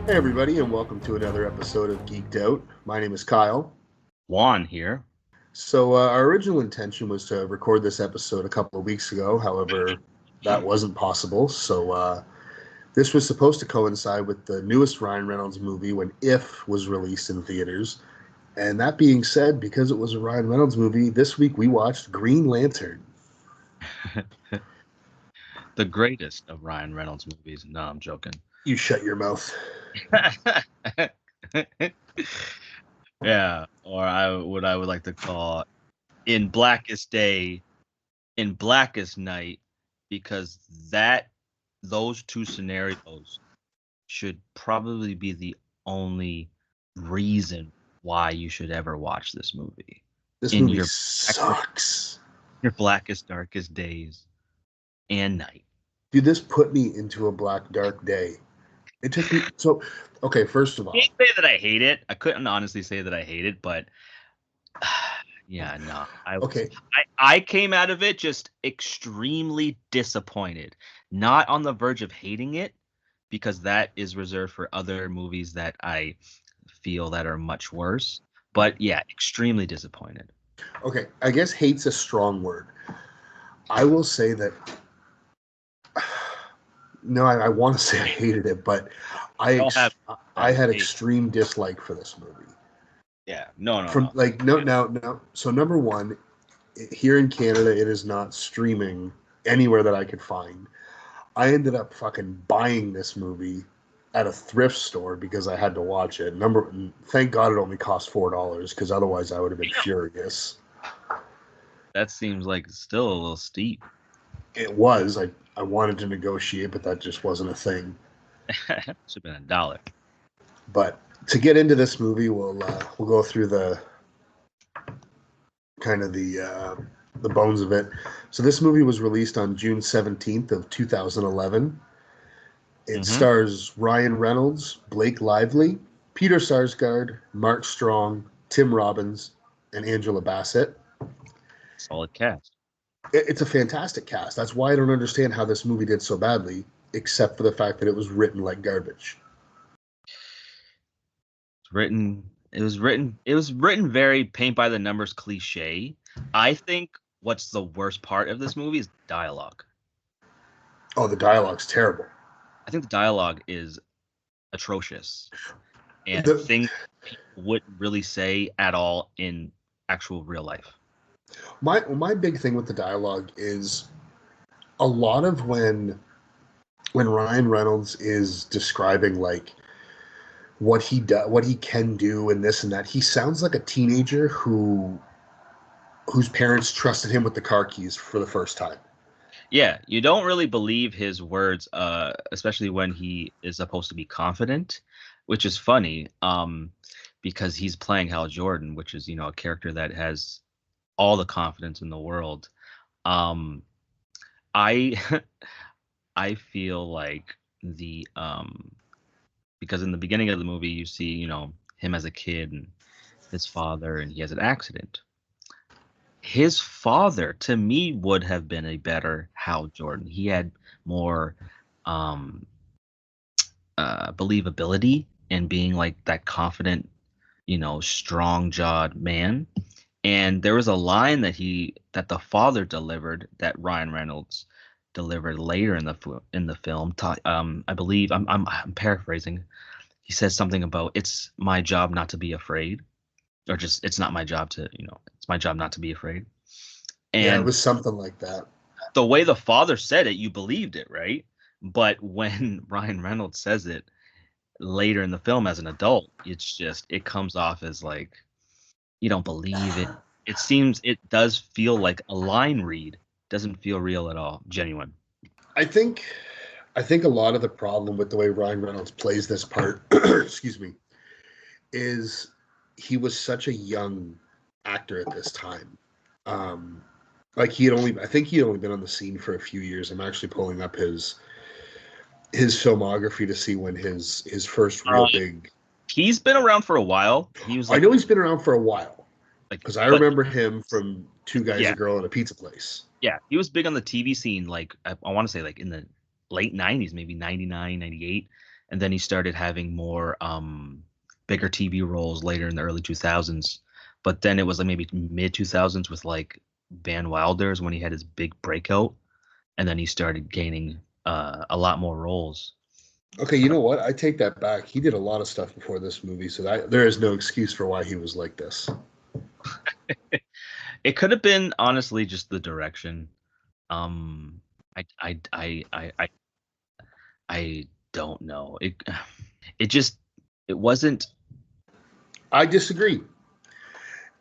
Hey, everybody, and welcome to another episode of Geeked Out. My name is Kyle. Juan here. So, our original intention was to record this episode a couple of weeks ago. However, that wasn't possible. So, this was supposed to coincide with the newest Ryan Reynolds movie when If was released in theaters. And that being said, because it was a Ryan Reynolds movie, this week we watched Green Lantern. The greatest of Ryan Reynolds movies. No, I'm joking. You shut your mouth. Yeah, or what I would like to call in Blackest Day, in Blackest Night, because those two scenarios should probably be the only reason why you should ever watch this movie. This In movie sucks. Your blackest, darkest days and night. Dude, this put me into a black, dark day. It took me so. Okay, first of all, I can't say that I hate it. I couldn't honestly say that I hate it, but yeah, no. okay, I came out of it just extremely disappointed. Not on the verge of hating it, because that is reserved for other movies that I feel that are much worse. But yeah, extremely disappointed. okay. I guess hate's a strong word. I will say that. No, I want to say I hated it, but I had extreme dislike for this movie. Yeah, no. From like no. So number one, here in Canada, it is not streaming anywhere that I could find. I ended up fucking buying this movie at a thrift store because I had to watch it. Thank God it only cost $4 because otherwise I would have been furious. That seems like still a little steep. It was. I wanted to negotiate, but that just wasn't a thing. Should have been $1. But to get into this movie, we'll go through the kind of the bones of it. So this movie was released on June 17th of 2011. It stars Ryan Reynolds, Blake Lively, Peter Sarsgaard, Mark Strong, Tim Robbins, and Angela Bassett. Solid cast. It's a fantastic cast. That's why I don't understand how this movie did so badly, except for the fact that it was written like garbage. It was written very paint by the numbers cliche. I think what's the worst part of this movie is dialogue. Oh, the dialogue's terrible. I think the dialogue is atrocious, and things people wouldn't really say at all in actual real life. My big thing with the dialogue is a lot of when Ryan Reynolds is describing like what he can do and this and that, he sounds like a teenager whose parents trusted him with the car keys for the first time. Yeah, you don't really believe his words, especially when he is supposed to be confident, which is funny, because he's playing Hal Jordan, which is, a character that has all the confidence in the world. I I feel like because in the beginning of the movie you see, him as a kid and his father, and he has an accident. His father, to me, would have been a better Hal Jordan. He had more um, believability in being like that confident, strong-jawed man. And there was a line that the father delivered that Ryan Reynolds delivered later in the film. I believe I'm paraphrasing. He says something about it's my job not to be afraid, or just it's not my job to it's my job not to be afraid. And yeah, it was something like that. the way the father said it, you believed it, right? But when Ryan Reynolds says it later in the film as an adult, it comes off as like you don't believe it. It does feel like a line read. Doesn't feel real at all, genuine. I think a lot of the problem with the way Ryan Reynolds plays this part, excuse me, is he was such a young actor at this time. Like I think he had only been on the scene for a few years. I'm actually pulling up his filmography to see when his first real big. He's been around for a while. I know he's been around for a while because I remember him from Two Guys, a Girl, and a Pizza Place. Yeah, he was big on the TV scene. Like I want to say, like in the late '90s, maybe '99, '98. and then he started having more bigger TV roles later in the early 2000s. But then it was like maybe mid 2000s with like Van Wilder's when he had his big breakout, and then he started gaining a lot more roles. Okay, you know what? I take that back. He did a lot of stuff before this movie, so there is no excuse for why he was like this. It could have been honestly just the direction. Um, I I I I I, I don't know. It just it wasn't. I disagree,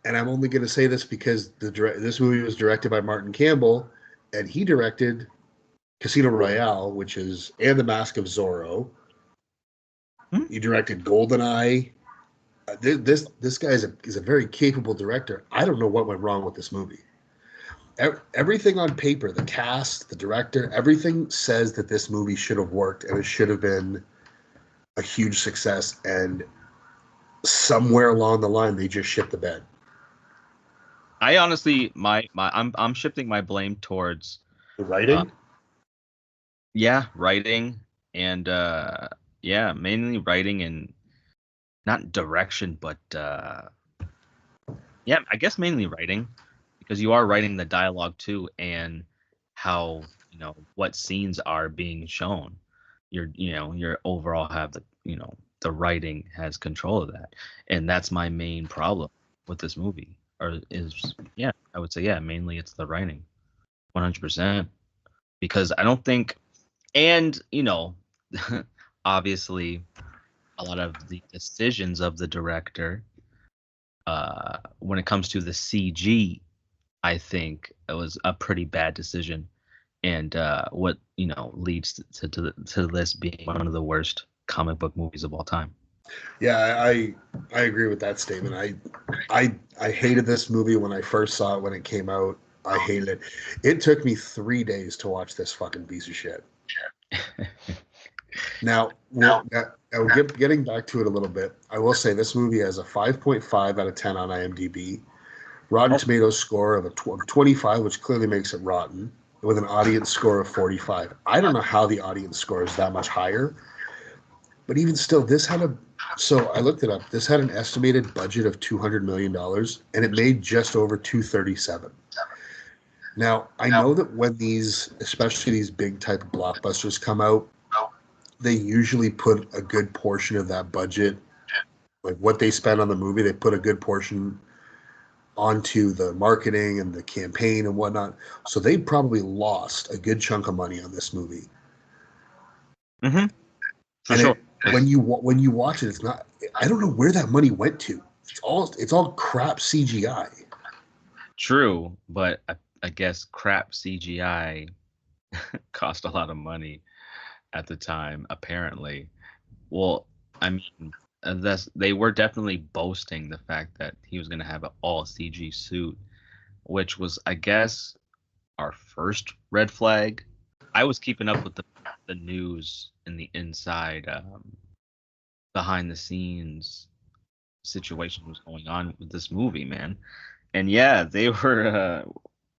and I'm only going to say this because this movie was directed by Martin Campbell, and he directed Casino Royale, and The Mask of Zorro. He directed Goldeneye. This guy is a very capable director. I don't know what went wrong with this movie. Everything on paper, the cast, the director, everything says that this movie should have worked and it should have been a huge success. And somewhere along the line, they just shit the bed. I honestly, I'm shifting my blame towards the writing. Writing and mainly writing and not direction, but I guess mainly writing, because you are writing the dialogue too, and how what scenes are being shown. You're overall have the writing has control of that, and that's my main problem with this movie. I would say mainly it's the writing, 100%, because I don't think, and obviously a lot of the decisions of the director when it comes to the CG, I think it was a pretty bad decision, and what leads to this being one of the worst comic book movies of all time. Yeah, I agree with that statement. I hated this movie when I first saw it when it came out. I hated it. It took me 3 days to watch this fucking piece of shit. Now, getting back to it a little bit, I will say this movie has a 5.5 out of 10 on IMDb, Rotten Tomatoes score of 25, which clearly makes it rotten, with an audience score of 45. I don't know how the audience score is that much higher, but even still, so I looked it up. This had an estimated budget of $200 million, and it made just over 237. Now, I know that when especially these big type of blockbusters come out, they usually put a good portion of that budget, like what they spend on the movie, they put a good portion onto the marketing and the campaign and whatnot. So they probably lost a good chunk of money on this movie. Mm-hmm. For sure. When you watch it, it's not. I don't know where that money went to. It's all crap CGI. True, but I guess crap CGI cost a lot of money at the time, apparently. Well, I mean, they were definitely boasting the fact that he was going to have an all CG suit, which was, I guess, our first red flag. I was keeping up with the news and the inside, behind the scenes situation was going on with this movie, man. And yeah, they were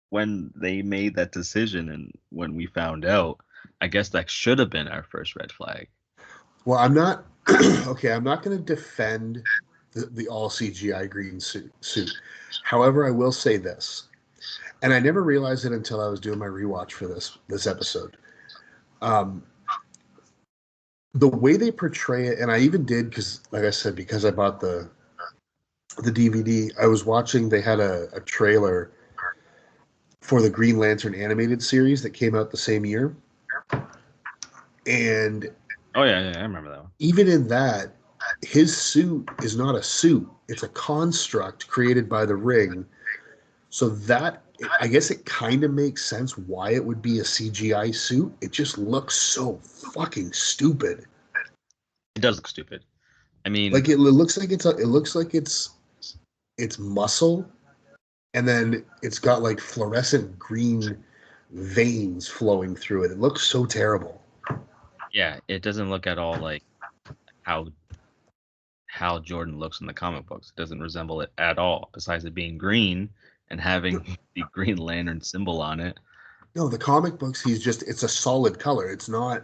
when they made that decision and when we found out, I guess that should have been our first red flag. Well, I'm not okay. I'm not going to defend the all CGI green suit. However, I will say this, and I never realized it until I was doing my rewatch for this episode. The way they portray it, and I even did because, like I said, because I bought the DVD, I was watching. They had a trailer for the Green Lantern animated series that came out the same year, and oh yeah, I remember that one. Even in that, his suit is not a suit; it's a construct created by the Ring. So that, I guess, it kind of makes sense why it would be a CGI suit. It just looks so fucking stupid. It does look stupid. I mean, like it looks like it's muscle, and then it's got like fluorescent green veins flowing through it. It looks so terrible. Yeah, it doesn't look at all like how Jordan looks in the comic books. It doesn't resemble it at all, besides it being green and having the Green Lantern symbol on it. No, the comic books, it's a solid color. It's not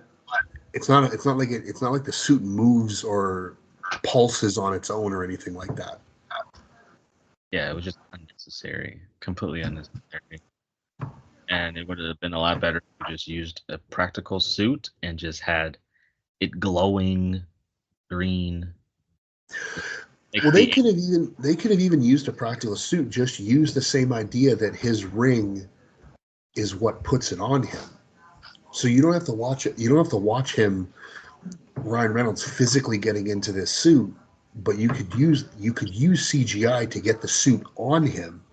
it's not like the suit moves or pulses on its own or anything like that. Yeah, it was just unnecessary, completely unnecessary. And it would have been a lot better if you just used a practical suit and just had it glowing green. Like Well, the they could have even used a practical suit. Just use the same idea that his ring is what puts it on him. So you don't have to watch it. You don't have to watch him, Ryan Reynolds, physically getting into this suit. But you could use CGI to get the suit on him,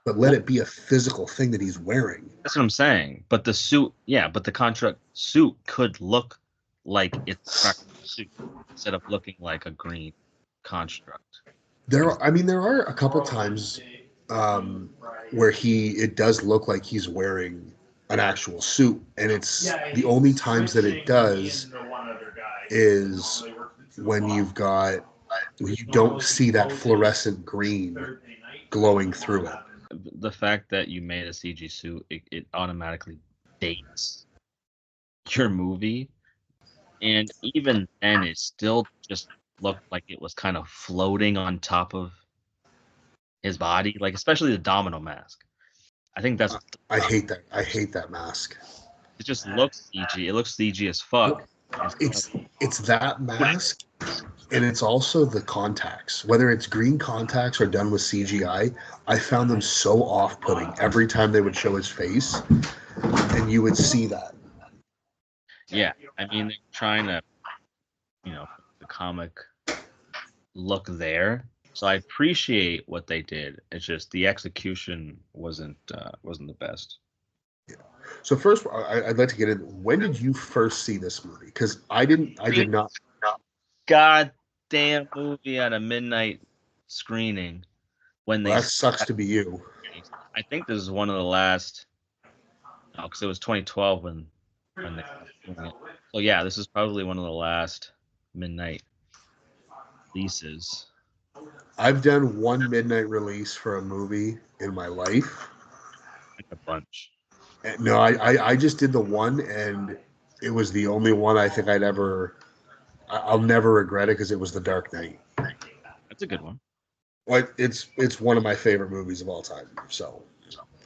but let well, it be a physical thing that he's wearing. that's what I'm saying. But the suit, yeah, but the contract suit could look like it's a practical suit instead of looking like a green construct. There are a couple times um, where it does look like he's wearing an actual suit, and it's the only times that it does is when you don't see that fluorescent green glowing through it. The fact that you made a CG suit, it automatically dates your movie. And even then, it still just looked like it was kind of floating on top of his body, like especially the domino mask. I think that's I hate that. I hate that mask. it. Just looks CG. It looks CG as fuck. Instead of It's that putting, mask, and it's also the contacts. Whether it's green contacts or done with CGI, I found them so off-putting every time they would show his face, and you would see that. yeah, I mean, they're trying to, put the comic look there. So I appreciate what they did. It's just the execution wasn't the best. So first, I'd like to get in. When did you first see this movie? Because I didn't. I did not. Goddamn movie at a midnight screening when Well, they that sucks to be you. I think this is one of the last because it was 2012 when they were doing it. So yeah, this is probably one of the last midnight releases. I've done one midnight release for a movie in my life. Like a bunch. No, I just did the one, and it was the only one I think I'll never regret it because it was The Dark Knight. That's a good one. Like it's one of my favorite movies of all time. So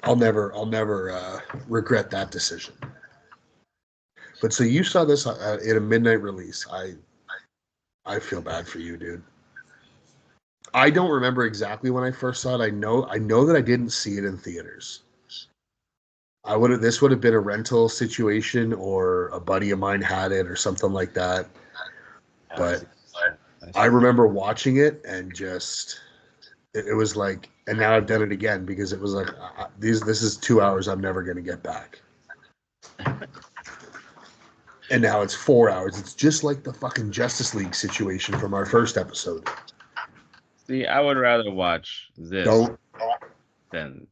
I'll never regret that decision. But so you saw this in a midnight release. I feel bad for you, dude. I don't remember exactly when I first saw it. I know that I didn't see it in theaters. This would have been a rental situation, or a buddy of mine had it or something like that. But I remember watching it and just it was like, and now I've done it again because it was like this is 2 hours I'm never going to get back. And now it's 4 hours. It's just like the fucking Justice League situation from our first episode. See, I would rather watch this Don't. than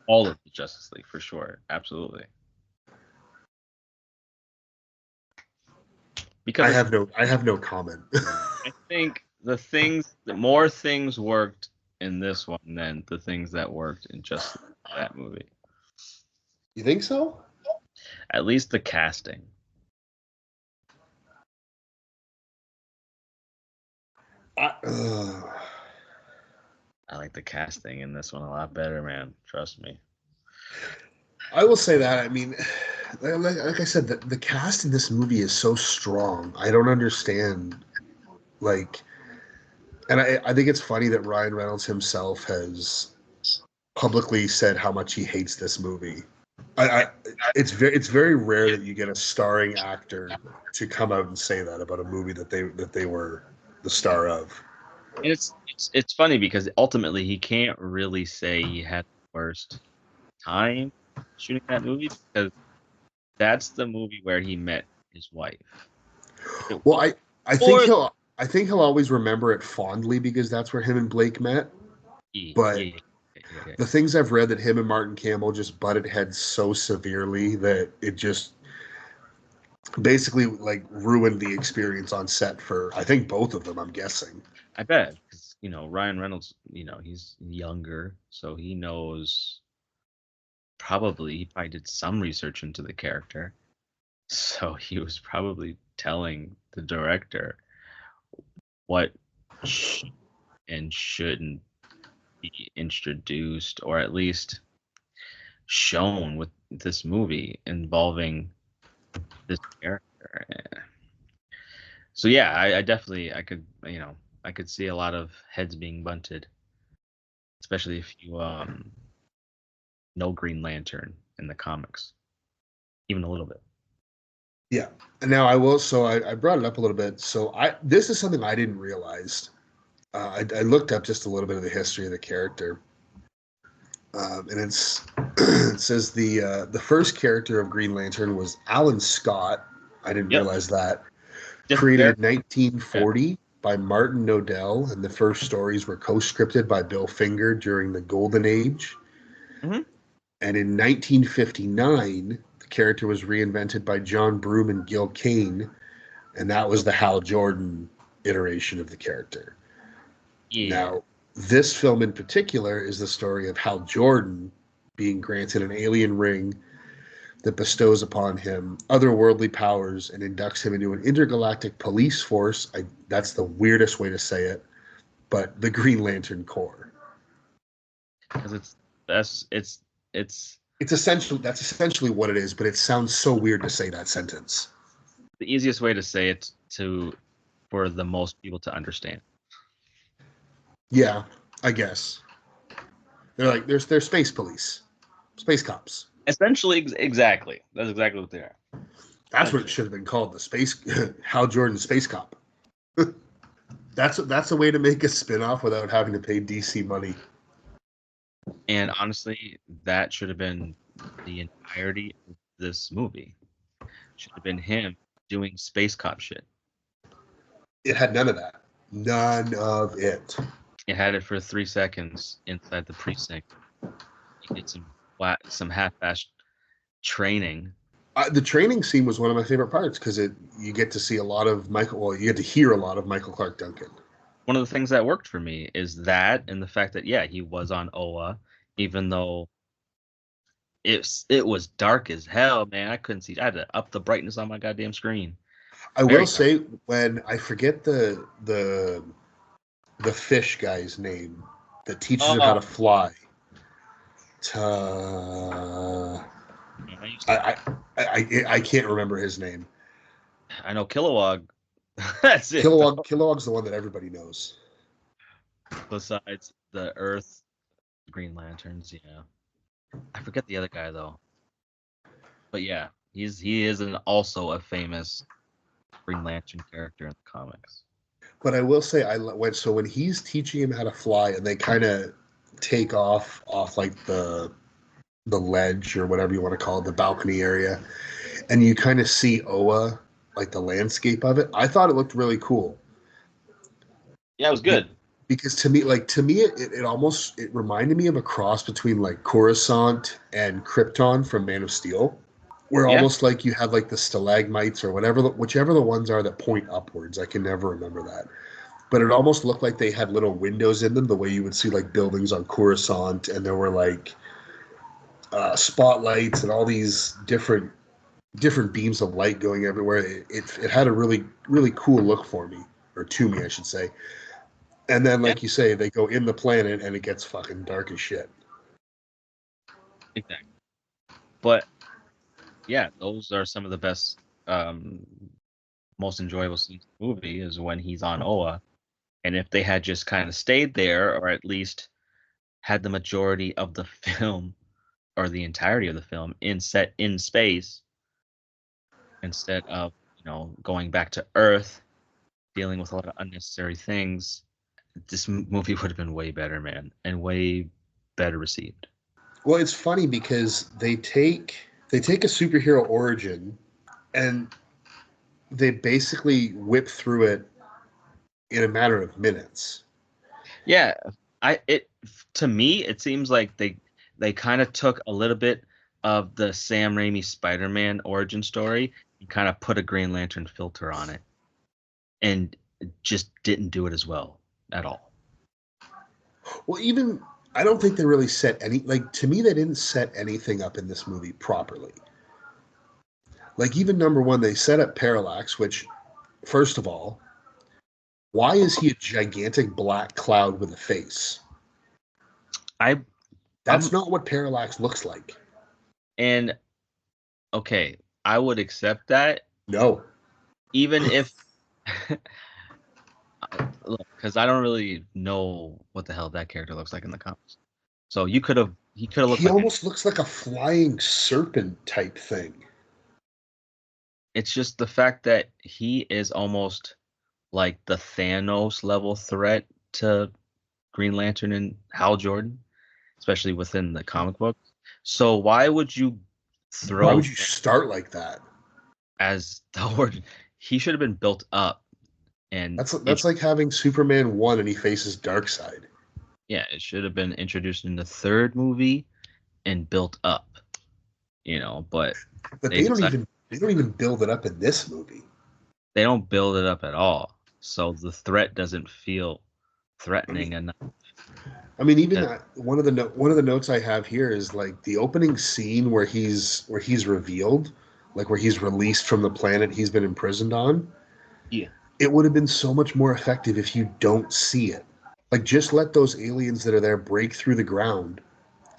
all of the Justice League for sure. Absolutely. Because I have no comment. I think the more things worked in this one than the things that worked in just that movie. You think so? At least the casting. I I like the casting in this one a lot better, man. Trust me. will say that. I mean, like I said, the cast in this movie is so strong. I don't understand. Like, and I think it's funny that Ryan Reynolds himself has publicly said how much he hates this movie. I it's very rare that you get a starring actor to come out and say that about a movie that they were the star of. And it's funny because ultimately he can't really say he had the worst time shooting that movie because that's the movie where he met his wife. Well, I think Or he'll always remember it fondly because that's where him and Blake met. But yeah. the things I've read that him and Martin Campbell just butted heads so severely that it just basically like ruined the experience on set for I think both of them. I'm guessing. I bet because Ryan Reynolds, he's younger, so he knows. He probably did some research into the character, So he was probably telling the director what should and shouldn't be introduced, or at least shown with this movie involving this character. So yeah, I definitely I could I could see a lot of heads being bunted, especially if you know Green Lantern in the comics, even a little bit. Yeah. And now I will. So I brought it up a little bit. So this is something I didn't realize. I looked up just a little bit of the history of the character, and it says the first character of Green Lantern was Alan Scott. I didn't Yep, realize that. different Created character. in Yeah. 1940 by Martin Nodell, and the first stories were co-scripted by Bill Finger during the Golden Age. Hmm. And in 1959, the character was reinvented by John Broome and Gil Kane, and that was the Hal Jordan iteration of the character. Yeah. Now, this film in particular is the story of Hal Jordan being granted an alien ring that bestows upon him otherworldly powers and inducts him into an intergalactic police force. That's the weirdest way to say it, but the Green Lantern Corps. Because that's it's That's essentially what it is, but it sounds so weird to say that sentence. the easiest way to say it to for the most people to understand. Yeah, I guess. They're space police, space cops. Essentially, exactly. That's exactly what they are. That's what it Essentially. should have been called, the space Hal Jordan Space Cop. That's a way to make a spin-off without having to pay DC money. And honestly, that should have been the entirety of this movie. Should have been him doing space cop shit. It had none of that. None of it. It had it for 3 seconds inside the precinct. He did some half-assed training. The training scene was one of my favorite parts because you get to see a lot of Michael. Well, you get to hear a lot of Michael Clark Duncan. One of the things that worked for me is that, and the fact that yeah, he was on Oa, even though it was dark as hell, man. I couldn't see. I had to up the brightness on my goddamn screen. I will Very dark. say when I forget the fish guy's name that teaches him how Oh, to fly. Uh, I used to. I, I can't remember his name. I know Kilowog. That's it though. Kilowog's the one that everybody knows. Besides the Earth, Green Lanterns, yeah. I forget the other guy though. But yeah, he is also a famous Green Lantern character in the comics. But I will say, when he's teaching him how to fly, and they kind of take off like the ledge or whatever you want to call it, the balcony area, and you kind of see Oa, like the landscape of it. I thought it looked really cool. Yeah, it was good. Because it reminded me of a cross between like Coruscant and Krypton from Man of Steel, where Yeah, almost like you have like the stalagmites or whichever the ones are that point upwards. I can never remember that, but it almost looked like they had little windows in them, the way you would see like buildings on Coruscant, and there were like spotlights and all these different beams of light going everywhere. It had a really cool look for me, or to me, I should say. And then, yeah, like you say, they go in the planet and it gets fucking dark as shit. exactly. But yeah, those are some of the best, um, most enjoyable scenes in the movie is when he's on Oa. And if they had just kind of stayed there, or at least had the majority of the film or the entirety of the film set in space instead of going back to Earth, dealing with a lot of unnecessary things, this movie would have been way better, man, and way better received. Well, it's funny because they take a superhero origin and they basically whip through it in a matter of minutes. Yeah, I it to me it seems like they kind of took a little bit of the Sam Raimi Spider-Man origin story and kind of put a Green Lantern filter on it, and just didn't do it as well at all. Well, even I don't think they really set any, like, to me they didn't set anything up in this movie properly. Like, even number one, they set up Parallax, which, first of all, why is he a gigantic black cloud with a face? I That's I'm not what Parallax looks like. and okay, I would accept that No. even if look, because I don't really know what the hell that character looks like in the comics. So he could have looked He like almost looks like a flying serpent type thing. it's just the fact that he is almost like the Thanos level threat to Green Lantern and Hal Jordan, especially within the comic book. So why would you Why throw would you start like that? as the origin? He should have been built up, and That's like having Superman 1 and he faces Darkseid. yeah, it should have been introduced in the third movie and built up, but But they decided they don't even build it up in this movie. they don't build it up at all. So the threat doesn't feel I mean, threatening enough. even one of the notes I have here is like the opening scene where he's revealed, like where he's released from the planet he's been imprisoned on. Yeah. It would have been so much more effective if you don't see it. Like, just let those aliens that are there break through the ground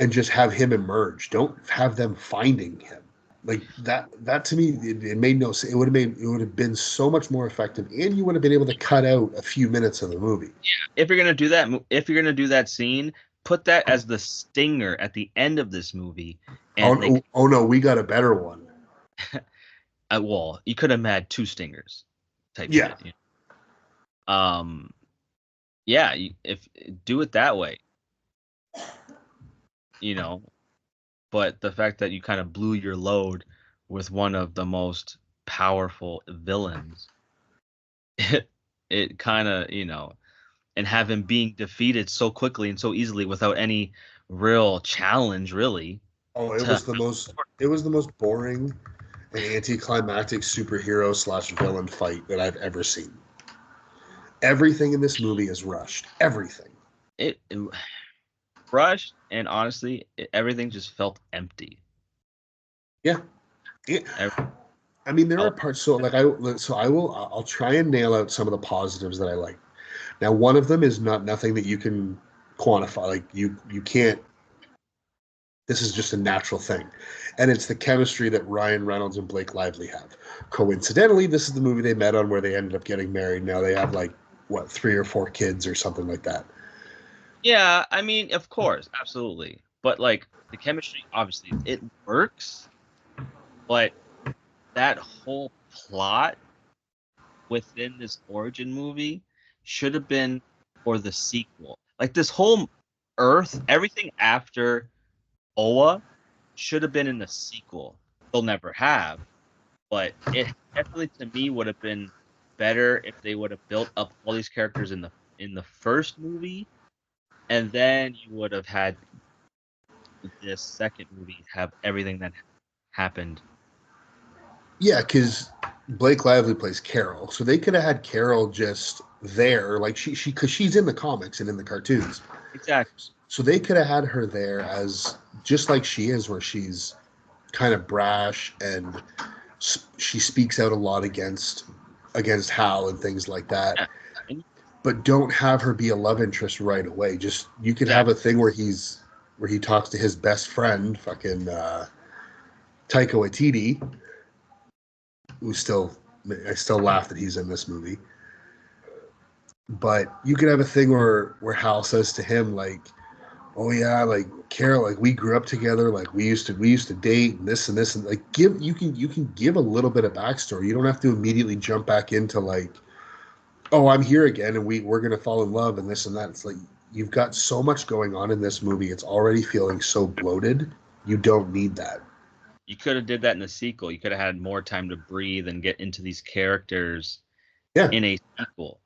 and just have him emerge. Don't have them finding him. Like that to me, it made no sense. It would have been so much more effective, and you would have been able to cut out a few minutes of the movie. If you're gonna do that, if you're gonna do that scene, put that as the stinger at the end of this movie, and Oh no, we got a better one. well, you could have had two stingers, type Yeah. shit. Yeah, if do it that way, but the fact that you kind of blew your load with one of the most powerful villains, it kind of, and have him being defeated so quickly and so easily without any real challenge, really. Oh, it was the most boring and anticlimactic superhero / villain fight that I've ever seen. Everything in this movie is rushed. Everything. It rushed, and honestly, everything just felt empty. Yeah. I mean, there are parts. I'll try and nail out some of the positives that I like. Now, one of them is not nothing that you can quantify. Like, you can't. This is just a natural thing, and it's the chemistry that Ryan Reynolds and Blake Lively have. Coincidentally, this is the movie they met on where they ended up getting married. Now they have like what 3 or 4 kids or something like that. Yeah, I mean, of course, absolutely. But like the chemistry, obviously, it works. But that whole plot within this origin movie should have been for the sequel. Like this whole Earth, everything after Oa should have been in the sequel. They'll never have, but it definitely to me would have been better if they would have built up all these characters in the first movie, and then you would have had this second movie have everything that happened. Yeah, because Blake Lively plays Carol, so they could have had Carol just there, like because she's in the comics and in the cartoons. Exactly. So they could have had her there as just like she is, where she's kind of brash and she speaks out a lot against Hal and things like that. Yeah. But don't have her be a love interest right away. Just you could have a thing where he talks to his best friend, fucking Taika Waititi, I still laugh that he's in this movie. But you could have a thing where Hal says to him like, "Oh yeah, like Carol, like we grew up together, like we used to date and this and like you can give a little bit of backstory. You don't have to immediately jump back into like, oh, I'm here again and we're gonna fall in love and this and that. It's like you've got so much going on in this movie. It's already feeling so bloated. You don't need that. You could have did that in the sequel. You could have had more time to breathe and get into these characters in a sequel,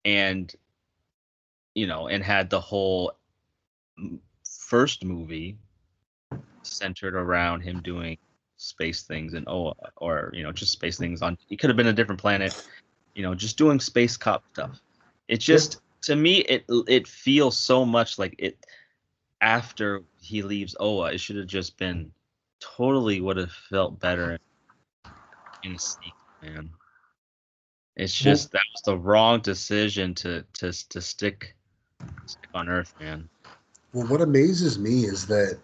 and and had the whole first movie centered around him doing space things and or just space things on. He could have been a different planet, just doing space cop stuff. It just to me it feels so much like it after he leaves Oa. It should have just been totally would have felt better in a sequel, man. It's Well, just that was the wrong decision to stick on Earth, man. well, what amazes me is that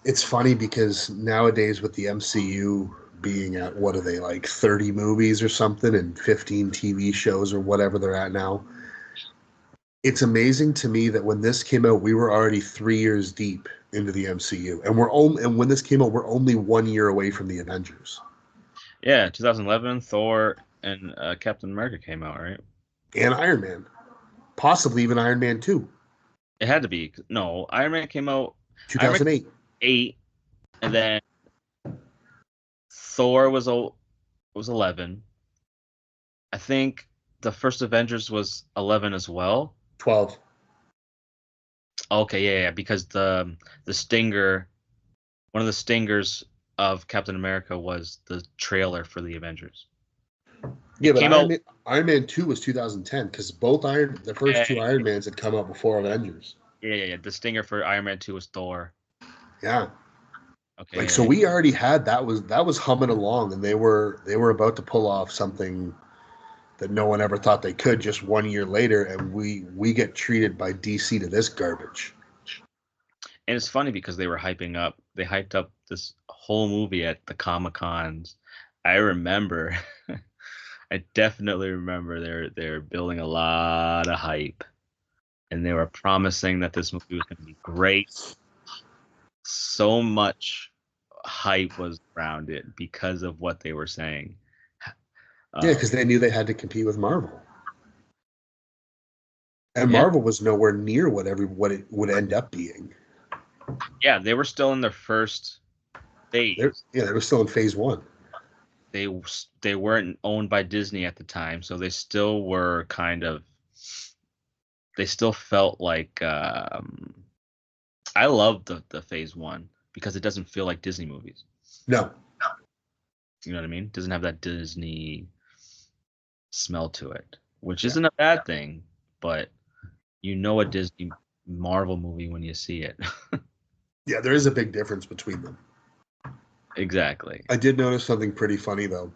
it's funny because nowadays with the MCU being at what are they like 30 movies or something and 15 TV shows or whatever they're at now. It's amazing to me that when this came out, we were already 3 years deep into the MCU, and when this came out, we're only 1 year away from the Avengers Yeah, 2011, Thor and Captain America came out, right? and Iron Man, possibly even Iron Man 2, It had to be. No, Iron Man came out. Iron Man 2008. 8, and then Thor was 11. I think the first Avengers was 11 as well. 12. Okay, yeah, because the stinger, one of the stingers of Captain America was the trailer for the Avengers. Yeah, It but came out. Iron Man 2 was 2010 because the first Yeah, two Iron Mans had come out before Avengers. yeah. The stinger for Iron Man 2 was Thor. Yeah. Like, so Okay, we already had that was humming along, and they were about to pull off something that no one ever thought they could just 1 year later, and we get treated by DC to this garbage. and it's funny because they hyped up this whole movie at the Comic Cons. I remember, I definitely remember they're building a lot of hype, and they were promising that this movie was going to be great. So much hype was around it because of what they were saying. Yeah, Um, because they knew they had to compete with Marvel, and yeah, Marvel was nowhere near what it would end up being. yeah, they were still in their first phase. They were still in phase one. They weren't owned by Disney at the time, so they still were kind of. They still felt like I love the phase one because it doesn't feel like Disney movies. No, You know what I mean? It doesn't have that Disney smell to it, which yeah, isn't a bad thing, but you know a Disney Marvel movie when you see it. yeah, there is a big difference between them. Exactly. I did notice something pretty funny though.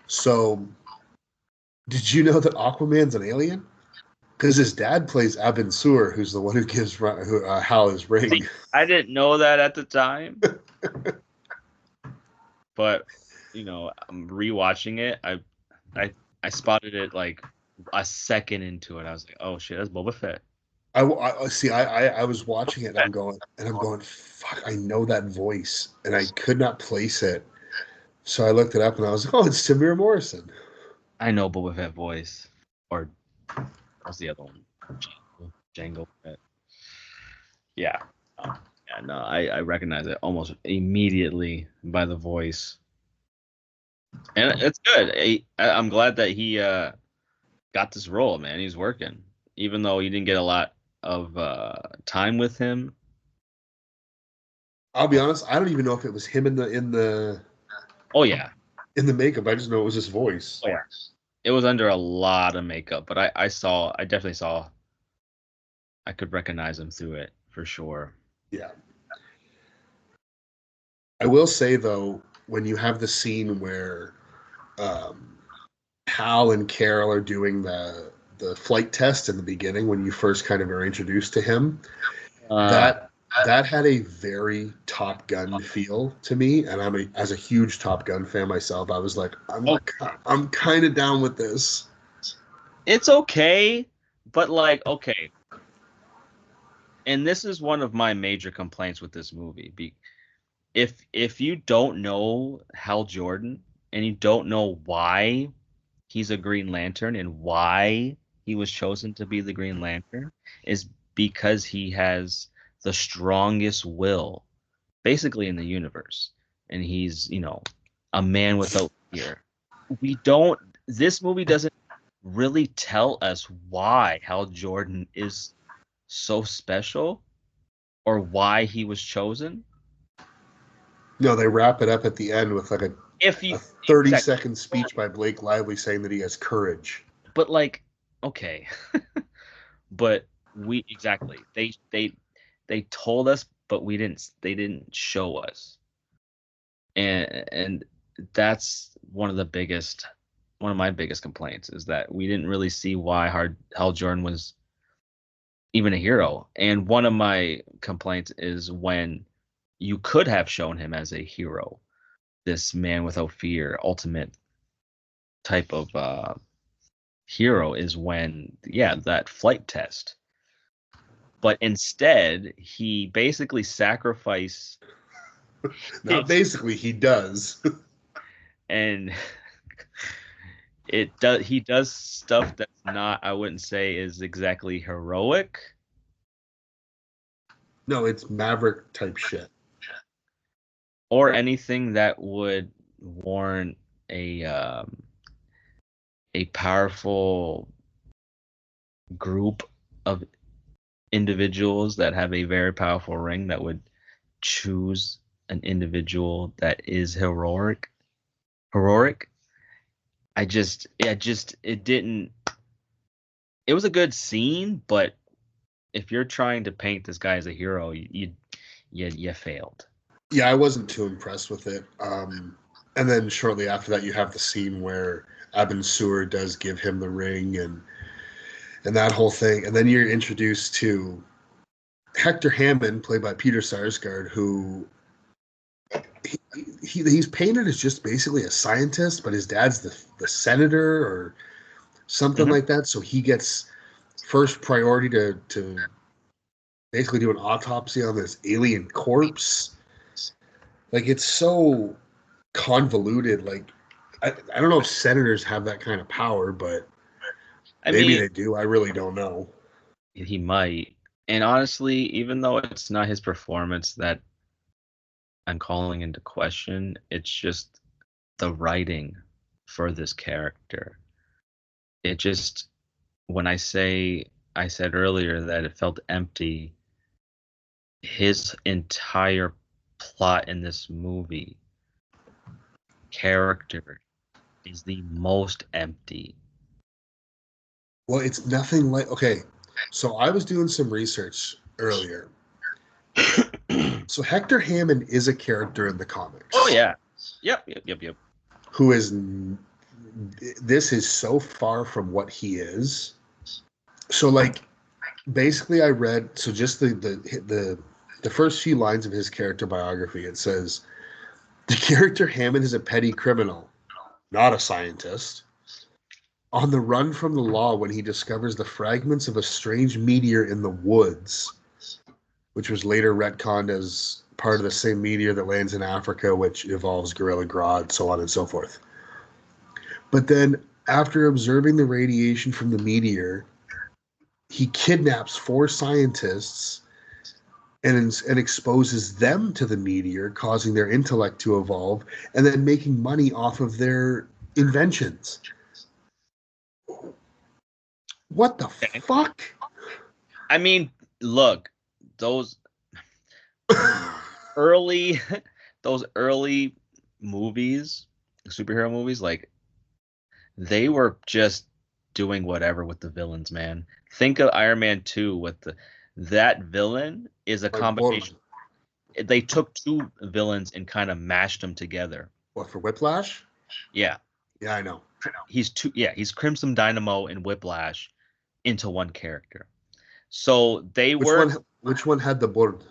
So, did you know that Aquaman's an alien? Because his dad plays Abin Sur, who's the one who gives Hal his See, ring. I didn't know that at the time, but I'm rewatching it. I I spotted it like a second into it. I was like, oh shit, that's Boba Fett. I see. I was watching it, and I'm going, fuck. I know that voice, and I could not place it. So I looked it up, and I was like, oh, it's Tamir Morrison. I know Boba Fett voice, or what's the other one? Jango Fett. Yeah. Yeah, no, I recognize it almost immediately by the voice, and it's good. I'm glad that he got this role, man. He's working, even though you didn't get a lot of time with him. I'll be But honest. I don't even know if it was him oh yeah, in the makeup. I just know it was his voice. oh yeah, it was under a lot of makeup, but I definitely saw, I could recognize him through it for sure. Yeah. I will say though, when you have the scene where um, Hal and Carol are doing the flight test in the beginning, when you first kind of are introduced to him, Uh, that had a very Top Gun feel to me, and as a huge Top Gun fan myself, I was like, oh, I'm kind of down with this. it's okay, but like okay, and this is one of my major complaints with this movie. If you don't know Hal Jordan and you don't know why he's a Green Lantern and why he was chosen to be the Green Lantern, is because he has the strongest will basically in the universe, and he's a man without fear. We don't. This movie doesn't really tell us why Hal Jordan is so special or why he was chosen. No, they wrap it up at the end with like If a you 30-second speech by Blake Lively saying that he has courage. but like okay, but we exactly they told us, but we didn't. They didn't show us, and that's one of my biggest complaints is that we didn't really see why Hal Jordan was even a hero. And one of my complaints is when you could have shown him as a hero, this man without fear, ultimate type of hero is when, yeah, that flight test. But instead, he basically sacrificed. Not basically, he does. And he does stuff that's not, I wouldn't say is exactly heroic. No, it's Maverick type shit. Or anything that would warrant a powerful group of individuals that have a very powerful ring that would choose an individual that is heroic. It didn't. It was a good scene, but if you're trying to paint this guy as a hero, you failed. Yeah, I wasn't too impressed with it. And then shortly after that, you have the scene where Abin Sur does give him the ring and that whole thing. And then you're introduced to Hector Hammond, played by Peter Sarsgaard, who he's painted as just basically a scientist, but his dad's the senator or something like that. So he gets first priority to basically do an autopsy on this alien corpse. Like, it's so convoluted. Like, I don't know if senators have that kind of power, but maybe they do. I really don't know. He might. And honestly, even though it's not his performance that I'm calling into question, it's just the writing for this character. It just, when I said earlier that it felt empty, his entire plot in this movie, character, is the most empty. Well, it's nothing like, okay, so I was doing some research earlier. So Hector Hammond is a character in the comics. Oh yeah. Yep. Who is, this is so far from what he is. So, like, basically I read, so just the first few lines of his character biography, it says, the character Hammond is a petty criminal, not a scientist. On the run from the law when he discovers the fragments of a strange meteor in the woods, which was later retconned as part of the same meteor that lands in Africa, which evolves Gorilla Grodd, so on and so forth. But then, after observing the radiation from the meteor, he kidnaps 4 scientists and exposes them to the meteor, causing their intellect to evolve, and then making money off of their inventions. What the fuck? I mean, look, those early movies, superhero movies, like, they were just doing whatever with the villains, man. Think of Iron Man 2 with that villain is a combination. They took 2 villains and kind of mashed them together. What, for Whiplash? Yeah. Yeah, I know. He's Crimson Dynamo and Whiplash into one character. So which one had the bird?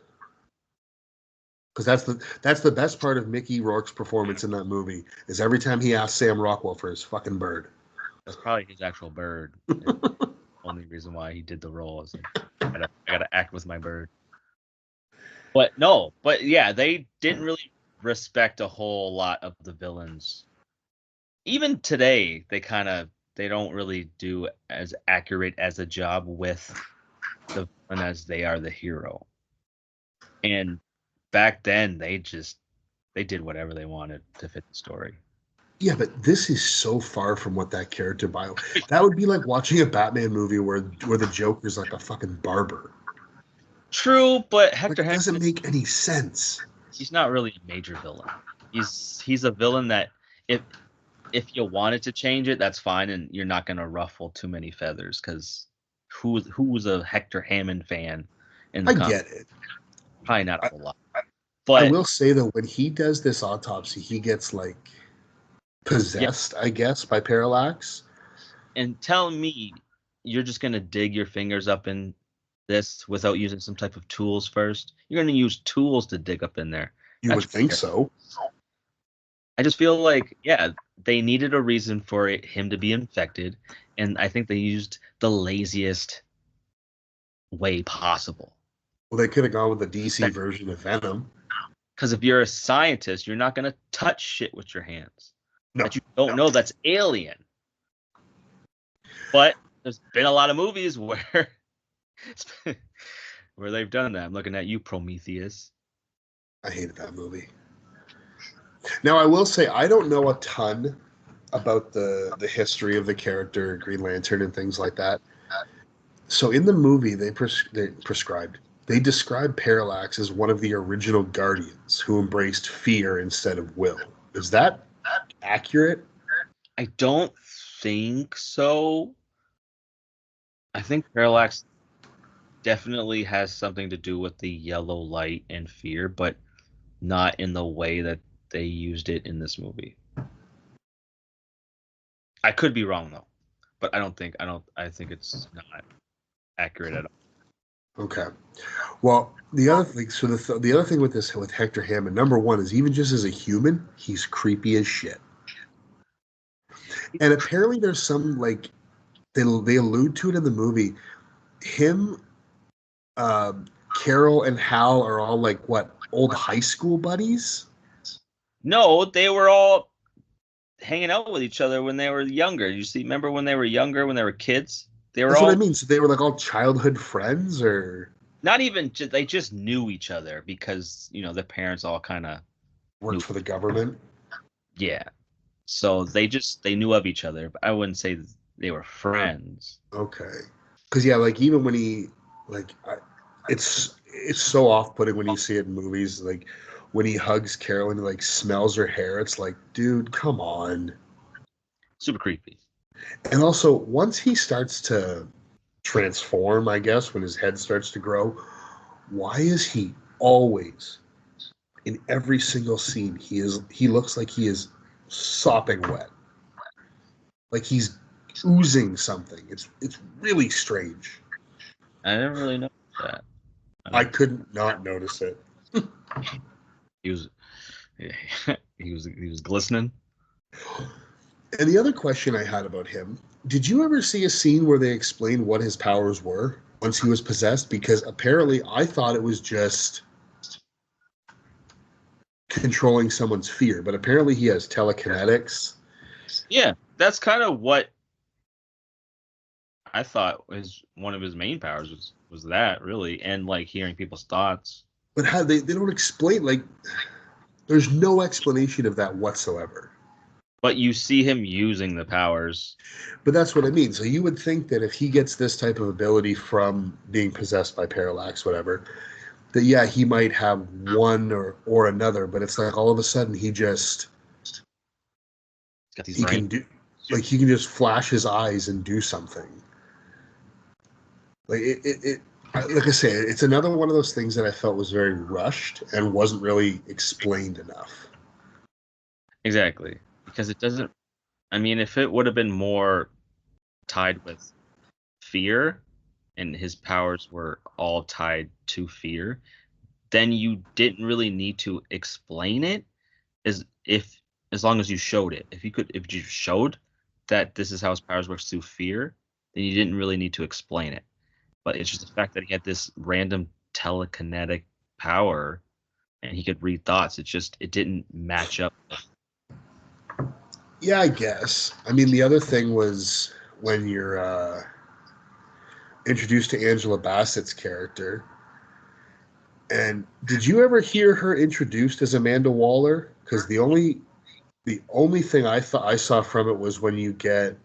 Because that's the best part of Mickey Rourke's performance in that movie, is every time he asks Sam Rockwell for his fucking bird. That's probably his actual bird. Only reason why he did the role is I gotta act with my bird. But yeah, they didn't really respect a whole lot of the villains. Even today, they don't really do as accurate as a job with the villain as they are the hero. And back then, they did whatever they wanted to fit the story. Yeah, but this is so far from what that character bio. That would be like watching a Batman movie where the Joker's like a fucking barber. True, but Hector Hammond doesn't make any sense. He's not really a major villain. He's a villain that if you wanted to change it, that's fine, and you're not gonna ruffle too many feathers, because who's a Hector Hammond fan in the I get it. Probably not a whole lot. But I will say, though, when he does this autopsy, he gets like Yeah, possessed, I guess, by Parallax. and tell me you're just gonna dig your fingers up in this without using some type of tools first. You're gonna use tools to dig up in there. You That's would think weird. so. I just feel like, yeah, they needed a reason for him to be infected, and I think they used the laziest way possible. Well, they could have gone with the DC That version of Venom. because if you're a scientist, you're not gonna touch shit with your hands No. that you don't know that's alien. But there's been a lot of movies where where they've done that. I'm looking at you, Prometheus. I hated that movie. Now, I will say I don't know a ton about the history of the character Green Lantern and things like that. So in the movie, they described Parallax as one of the original Guardians who embraced fear instead of will. Is that accurate? I don't think so. I think Parallax definitely has something to do with the yellow light and fear, but not in the way that they used it in this movie. I could be wrong though, but I think it's not accurate at all. Okay. Well, the other thing, so the other thing with this with Hector Hammond, number one is even just as a human, he's creepy as shit. And apparently, there's some like they allude to it in the movie. Him, uh, Carol, and Hal are all like what old high school buddies. No, they were all hanging out with each other when they were younger. You see, remember when they were younger, when they were kids? They were That's what I all mean. So they were like all childhood friends, or not even they just knew each other because, the parents all kind of knew. worked for the government. Yeah. So they knew of each other, but I wouldn't say they were friends. Okay. Because yeah, like even when he like, it's so off-putting when you see it in movies. Like when he hugs Carol and he like smells her hair, it's like, dude, come on. Super creepy. And also, once he starts to transform, I guess when his head starts to grow, why is he always in every single scene he looks like he is sopping wet, like he's oozing something. It's really strange. I didn't really know that. I couldn't not notice it. He was he was glistening. And the other question I had about him, did you ever see a scene where they explained what his powers were once he was possessed? Because apparently I thought it was just controlling someone's fear, but apparently he has telekinetics. Yeah, that's kind of what I thought was one of his main powers was that really, and like hearing people's thoughts. But how they don't explain, like there's no explanation of that whatsoever. But you see him using the powers. But that's what I mean. So you would think that if he gets this type of ability from being possessed by Parallax, whatever, that yeah, he might have one or another, but it's like all of a sudden he Got these he can do like he can just flash his eyes and do something. Like it like I say, it's another one of those things that I felt was very rushed and wasn't really explained enough. Exactly. Because it doesn't I mean, if it would have been more tied with fear and his powers were all tied to fear, then you didn't really need to explain it as long as you showed it. If you showed that this is how his powers works through fear, then you didn't really need to explain it. But it's just the fact that he had this random telekinetic power and he could read thoughts. It didn't match up. Yeah, I guess. I mean, the other thing was when you're introduced to Angela Bassett's character. And did you ever hear her introduced as Amanda Waller? Because the only thing I thought I saw from it was when you get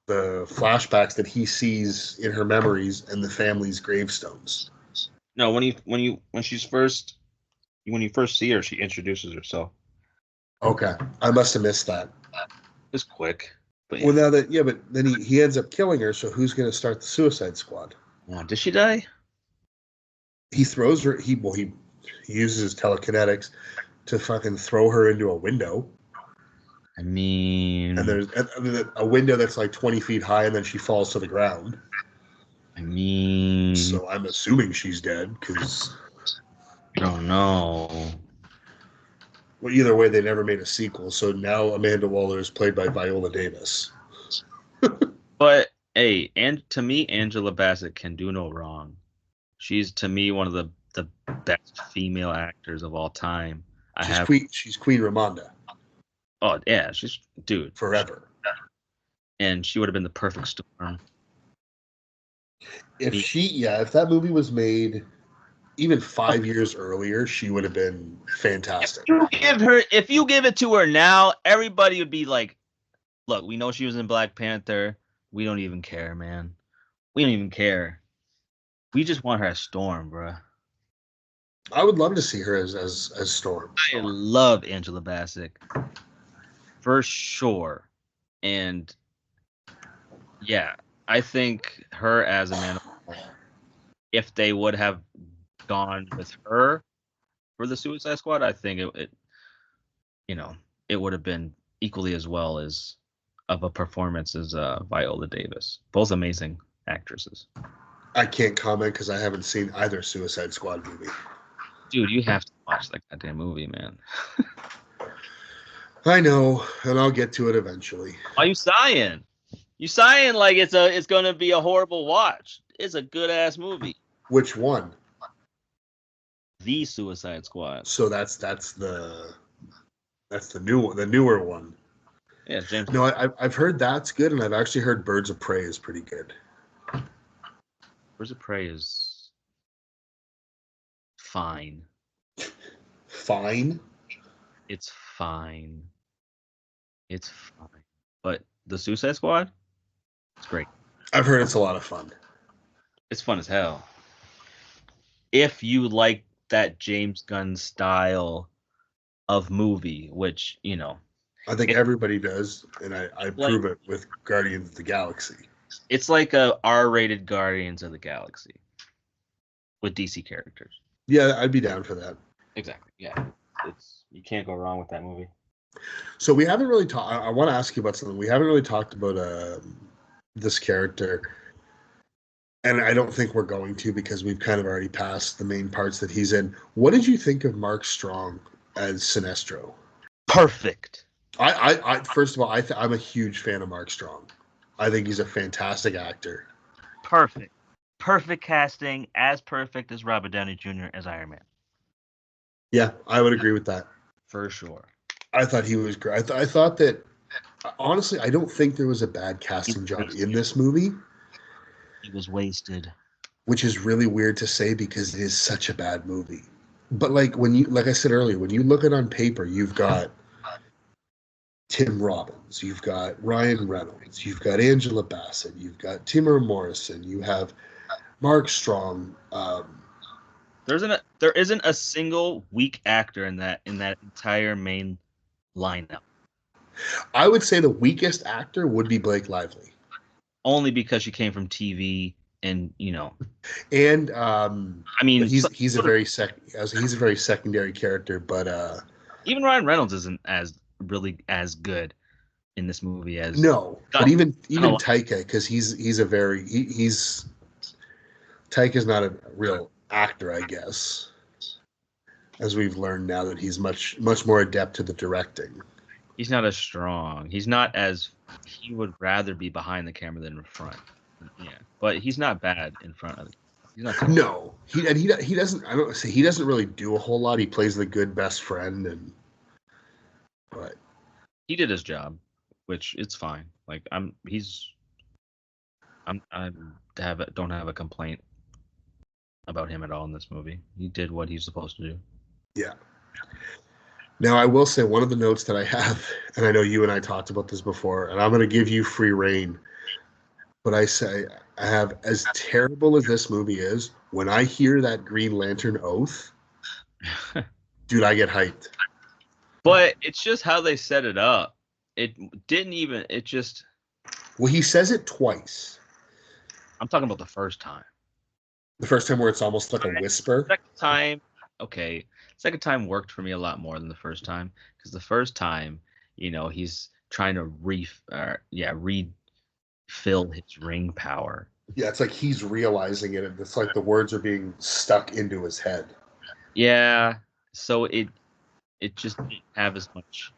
the flashbacks that he sees in her memories and the family's gravestones. No, when she's first when you first see her, she introduces herself. Okay, I must have missed that. It's quick. But Well, now that but then he ends up killing her. So who's going to start the Suicide Squad? did she die? He throws her. He uses his telekinetics to fucking throw her into a window. I I mean, And there's a window that's like 20 feet high, and then she falls to the ground. So I'm assuming she's dead because I don't know. well, either way, they never made a sequel. So now Amanda Waller is played by Viola Davis. But hey, and to me, Angela Bassett can do no wrong. She's to me one of the best female actors of all time. She's Queen Ramonda. Oh yeah, she's dude forever. And she would have been the perfect storm. If that movie was made even 5 years earlier, she would have been fantastic. If you give it to her now, everybody would be like, look, we know she was in Black Panther. We don't even care, man. We don't even care. We just want her as Storm, bruh. I would love to see her as Storm. I love Angela Bassett. For sure. And yeah, I think her as Amanda, if they would have gone with her for the Suicide Squad, I think it would have been equally as well as of a performance as Viola Davis. Both amazing actresses. I can't comment because I haven't seen either Suicide Squad movie. Dude, you have to watch that goddamn movie, man. I know, and I'll get to it eventually. Why are you sighing? You sighing like it's gonna be a horrible watch. It's a good ass movie. Which one? The Suicide Squad. So that's the newer one. Yeah, James. No, I've heard that's good, and I've actually heard Birds of Prey is pretty good. Birds of Prey is fine. Fine? It's fine. It's fine. But the Suicide Squad, it's great. I've heard it's a lot of fun. It's fun as hell. If you like that James Gunn style of movie, which, I think everybody does, and I prove it with Guardians of the Galaxy. It's like a R-rated Guardians of the Galaxy with DC characters. Yeah, I'd be down for that. Exactly. Yeah. You can't go wrong with that movie. So we haven't really talked. I want to ask you about something. We haven't really talked about this character, and I don't think we're going to because we've kind of already passed the main parts that he's in. What did you think of Mark Strong as Sinestro? Perfect. I first of all, I'm a huge fan of Mark Strong. I think he's a fantastic actor. Perfect casting, as perfect as Robert Downey Jr. as Iron Man. Yeah, I would agree with that. For sure. I thought he was great. I thought that, honestly, I don't think there was a bad casting job in this movie. He was wasted. Which is really weird to say because it is such a bad movie. But like I said earlier, when you look at it on paper, you've got Tim Robbins, you've got Ryan Reynolds, you've got Angela Bassett, you've got Timur Morrison, you have Mark Strong. There isn't a single weak actor in that entire main lineup. I would say the weakest actor would be Blake Lively. Only because she came from TV and And I mean he's a very secondary character, but even Ryan Reynolds isn't as good in this movie as but even Taika, because Taika's not a real actor, I guess, as we've learned now that he's much more adept to the directing. He's not as strong. He would rather be behind the camera than in front. Yeah, but he's not bad in front of it. He's not. No, he doesn't. I don't say he doesn't really do a whole lot. He plays the good best friend, but he did his job, which it's fine. Like I don't have a complaint about him at all in this movie. He did what he's supposed to do. Yeah. Now, I will say one of the notes that I have, and I know you and I talked about this before, and I'm going to give you free reign, but I have, as terrible as this movie is, when I hear that Green Lantern oath, dude, I get hyped. But it's just how they set it up. Well, he says it twice. I'm talking about the first time. The first time where it's almost like a whisper? Second time worked for me a lot more than the first time, because the first time He's trying to refill his ring power. Yeah, it's like he's realizing it, and it's like the words are being stuck into his head. Yeah, so it just didn't have as much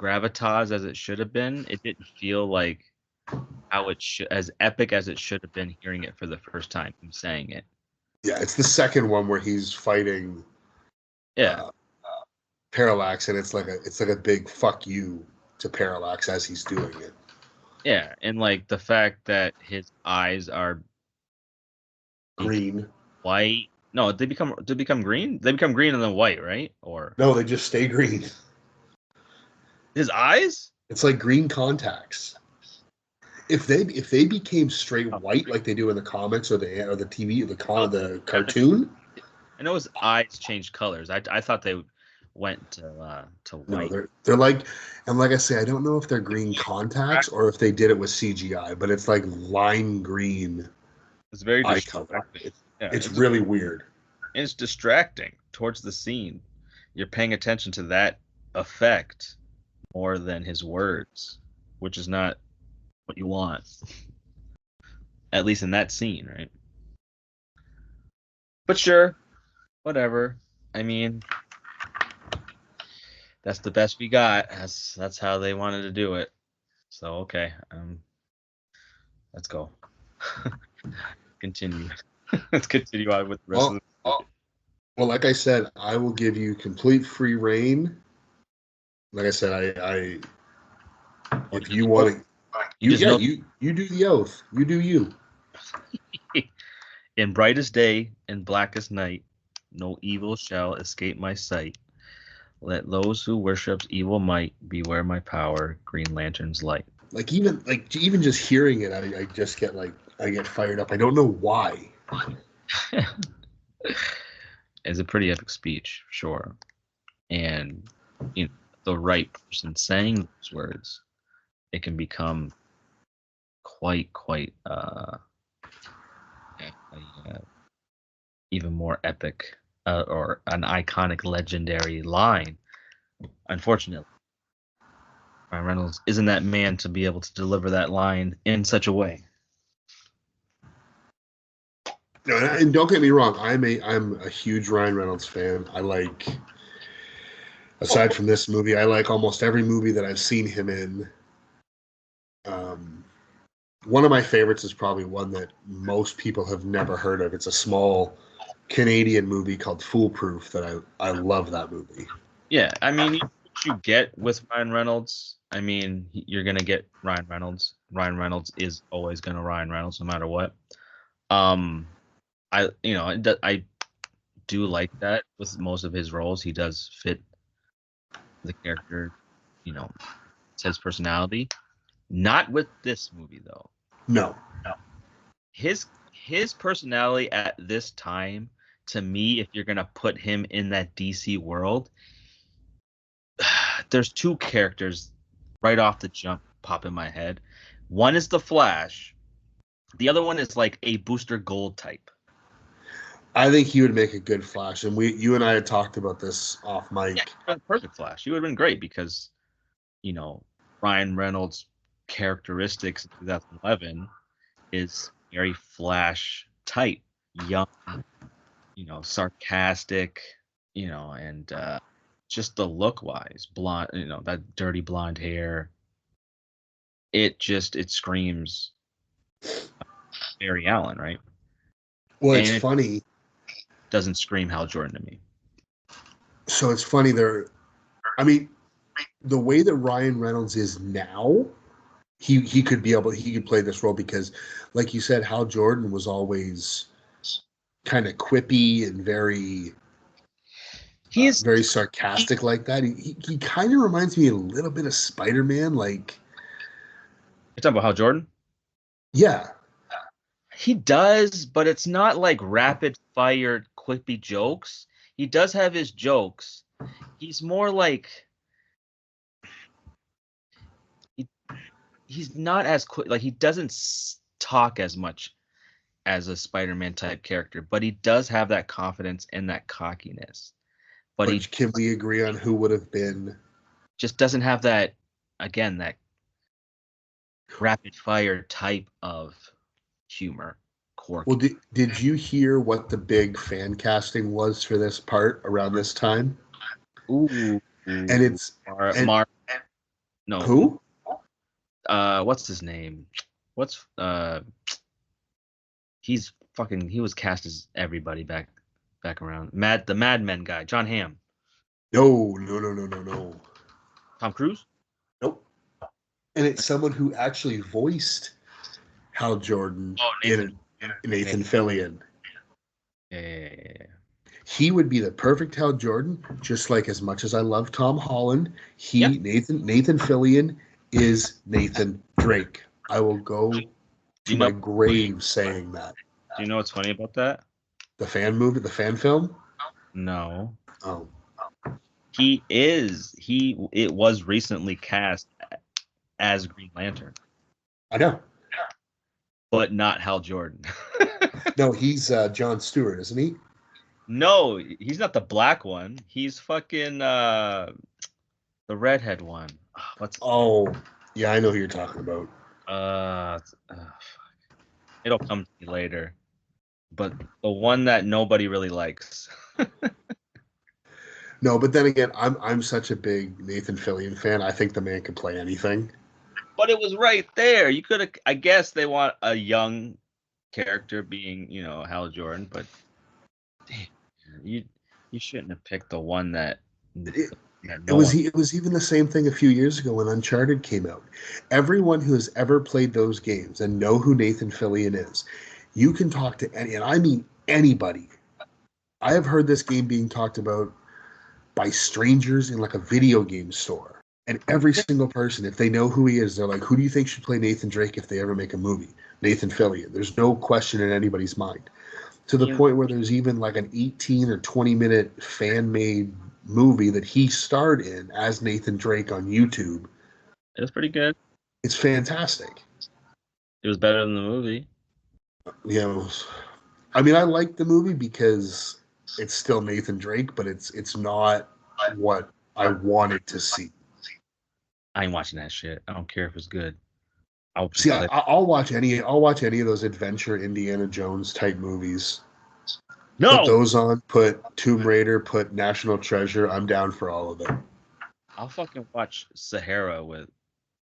gravitas as it should have been. It didn't feel like how it should, as epic as it should have been hearing it for the first time, him saying it. Yeah, it's the second one where he's fighting Yeah, Parallax, and it's like a big fuck you to Parallax as he's doing it. yeah, and like the fact that his eyes are Green. white. No, they become green. They become green and then white, right? Or No, they just stay green. his eyes? It's like green contacts. If they became straight white like they do in the comics or the TV the cartoon, I know his eyes changed colors. I thought they went to no, white. they're like, and like I say, I don't know if they're green contacts or if they did it with CGI, but it's like lime green It's very eye color. distracting. It's really weird. And it's distracting towards the scene. You're paying attention to that effect more than his words, which is not what you want. At least in that scene, right? But sure, whatever. I mean, that's the best we got. That's how they wanted to do it. So okay, let's go. Continue. Let's continue on with the rest of the. Well, like I said, I will give you complete free reign. Like I said, I if you want to, you do the oath. You do you. In brightest day and blackest night, no evil shall escape my sight. Let those who worships evil might beware my power. Green Lantern's light. Even just hearing it, I just get I get fired up. I don't know why. It's a pretty epic speech, sure, and the right person saying those words, it can become quite even more epic or an iconic, legendary line. Unfortunately, Ryan Reynolds isn't that man to be able to deliver that line in such a way. No, and don't get me wrong, I'm a huge Ryan Reynolds fan. Aside from this movie, I like almost every movie that I've seen him in. One of my favorites is probably one that most people have never heard of. It's a small Canadian movie called Foolproof that I love that movie. Yeah, I mean, what you get with Ryan Reynolds, I mean, you're gonna get Ryan Reynolds. Ryan Reynolds is always gonna Ryan Reynolds no matter what. I do like that with most of his roles. He does fit the character, it's his personality. Not with this movie though. No. His personality at this time, to me, if you're gonna put him in that DC world, there's two characters right off the jump pop in my head. One is the Flash. The other one is like a Booster Gold type. I think he would make a good Flash, and you and I had talked about this off mic. Yeah, perfect Flash. He would have been great because, Ryan Reynolds' characteristics in 2011 is very Flash type, young, sarcastic, and just the look wise, blonde, that dirty blonde hair. It screams Barry Allen, right? Well, it's funny. Doesn't scream Hal Jordan to me. So it's funny there. I mean, the way that Ryan Reynolds is now, he could play this role because, like you said, Hal Jordan was always kind of quippy and very very sarcastic like that. He kind of reminds me a little bit of Spider-Man. Like, you're talking about Hal Jordan? Yeah. He does, but it's not like rapid fire quippy jokes. He does have his jokes. He's more like he's not as quick. Like, he doesn't talk as much as a Spider-Man type character, but he does have that confidence and that cockiness. But can we agree on who would have been just doesn't have that, again, that rapid fire type of humor. Well, Quirky. did you hear what the big fan casting was for this part around this time? Ooh, And it's Mar, and Mar no, who? what's his name? What's he was cast as everybody back around. The Mad Men guy, John Hamm. No, no, no, no, no, no. Tom Cruise? Nope. And it's someone who actually voiced Hal Jordan Oh, in Nathan Fillion. Yeah. He would be the perfect Hal Jordan, just like as much as I love Tom Holland, Yeah. Nathan Fillion is Nathan Drake. I will go Do to you know my grave saying that. do you know what's funny about that? The fan film? No. Oh, It was recently cast as Green Lantern, I know. but not Hal Jordan. No, he's John Stewart, isn't he? No, he's not the black one. He's fucking the redhead one. What's Oh, yeah, I know who you're talking about. it'll come to me later. But the one that nobody really likes. No, but then again, I'm such a big Nathan Fillion fan. I think the man can play anything. But it was right there. You could have. I guess they want a young character being, Hal Jordan, but damn, you you shouldn't have picked the one that It, no one. it was even the same thing a few years ago when Uncharted came out. Everyone who has ever played those games and know who Nathan Fillion is, you can talk to any, and I mean anybody. I have heard this game being talked about by strangers in like a video game store. And every single person, if they know who he is, they're like, who do you think should play Nathan Drake if they ever make a movie? Nathan Fillion. There's no question in anybody's mind. To the You, point where there's even like an 18 or 20-minute fan made movie that he starred in as Nathan Drake on YouTube. it was pretty good. It's fantastic. It was better than the movie. You know, I mean, I like the movie because it's still Nathan Drake, but it's not what I wanted to see. I ain't watching that shit. I don't care if it's good. I'll just See, play. I'll watch any of those adventure Indiana Jones type movies. Put No, those on. Put Tomb Raider. Put National Treasure. I'm down for all of it. I'll fucking watch Sahara with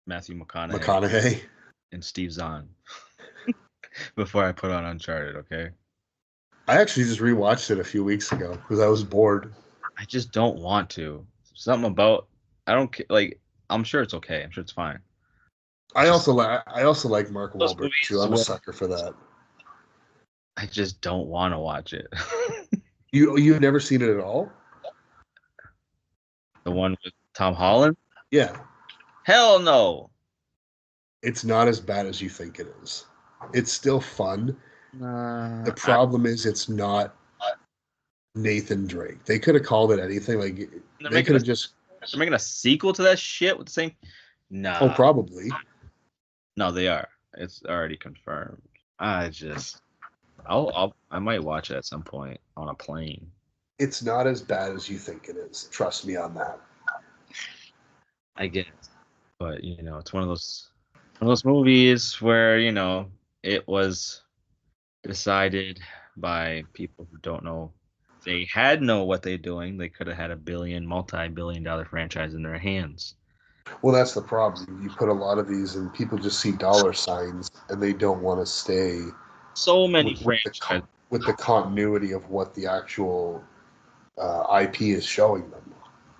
Matthew McConaughey McConaughey. and Steve Zahn before I put on Uncharted. Okay. I actually just rewatched it a few weeks ago because I was bored. I just don't want to. Something about I don't like. I'm sure it's okay. I'm sure it's fine. I Just also like Mark those Wahlberg too. movies I'm a where sucker for that. I just don't want to watch it. You've never seen it at all? The one with Tom Holland? Yeah, Hell no. it's not as bad as you think it is. It's still fun. The Nah, problem is it's not Nathan Drake. They could have called it anything. Like they're they making could a have just they're making a sequel to that shit with the same. oh Nah, probably. no, they are. It's already confirmed. I just, I might watch it at some point on a plane. It's not as bad as you think it is. Trust me on that. I guess, but it's one of those movies where it was decided by people who don't know. If they had know what they're doing, they could have had a multi-billion-dollar franchise in their hands. Well, that's the problem. You put a lot of these, and people just see dollar signs, and they don't want to stay So many with, franchises. with the continuity of what the actual IP is showing them.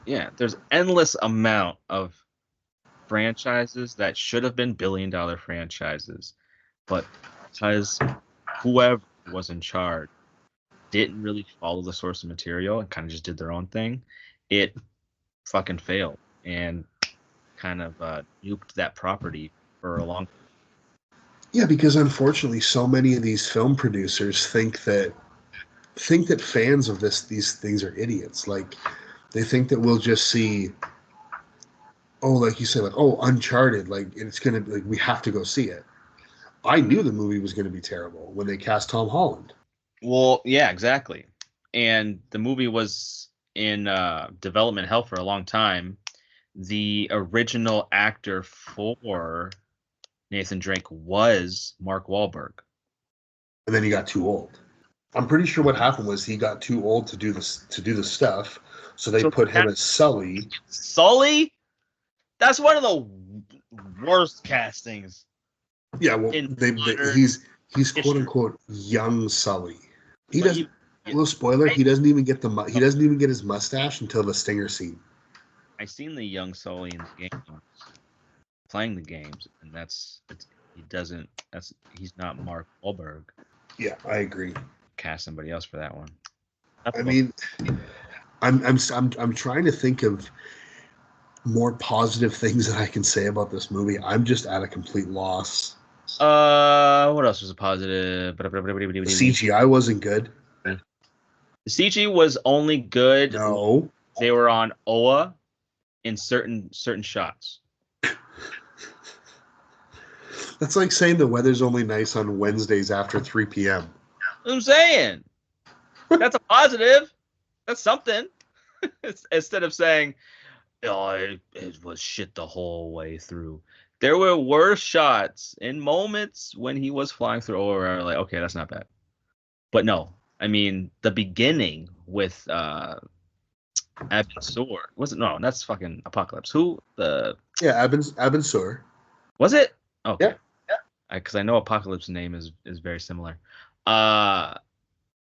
Yeah, there's endless amount of franchises that should have been billion-dollar franchises, but because whoever was in charge didn't really follow the source of material and kind of just did their own thing, it fucking failed and kind of nuked that property for a long time. Yeah, because unfortunately, so many of these film producers think that fans of these things are idiots. Like they think that we'll just see, oh, like you said, like oh, Uncharted, like it's gonna like we have to go see it. I knew the movie was gonna be terrible when they cast Tom Holland. Well, yeah, exactly. And the movie was in development hell for a long time. the original actor for Nathan Drake was Mark Wahlberg. And then he got too old. I'm pretty sure what happened was he got too old to do the stuff, so they put him as Sully. Sully? That's one of the worst castings. Yeah, well, he's quote unquote young Sully. He doesn't. Little spoiler: he doesn't even get his mustache until the stinger scene. I seen the young Sully in the game, playing the games, and he's not Mark Wahlberg. Yeah, I agree. Cast somebody else for that one. I mean, I'm trying to think of more positive things that I can say about this movie. I'm just at a complete loss. What else was a positive? The CGI wasn't good. The CG was only good. No, they were on Oa in certain shots. That's like saying the weather's only nice on Wednesdays after 3 p.m. I'm saying that's a positive. That's something. Instead of saying, "Oh, it was shit the whole way through." There were worse shots in moments when he was flying through Oa. Like, okay, that's not bad. But no, I mean the beginning with Abin Sur. Was it? No, that's fucking Apocalypse. Who the? Yeah, Abin Sur. Was it? Okay. Yeah. Because I know Apocalypse's name is very similar.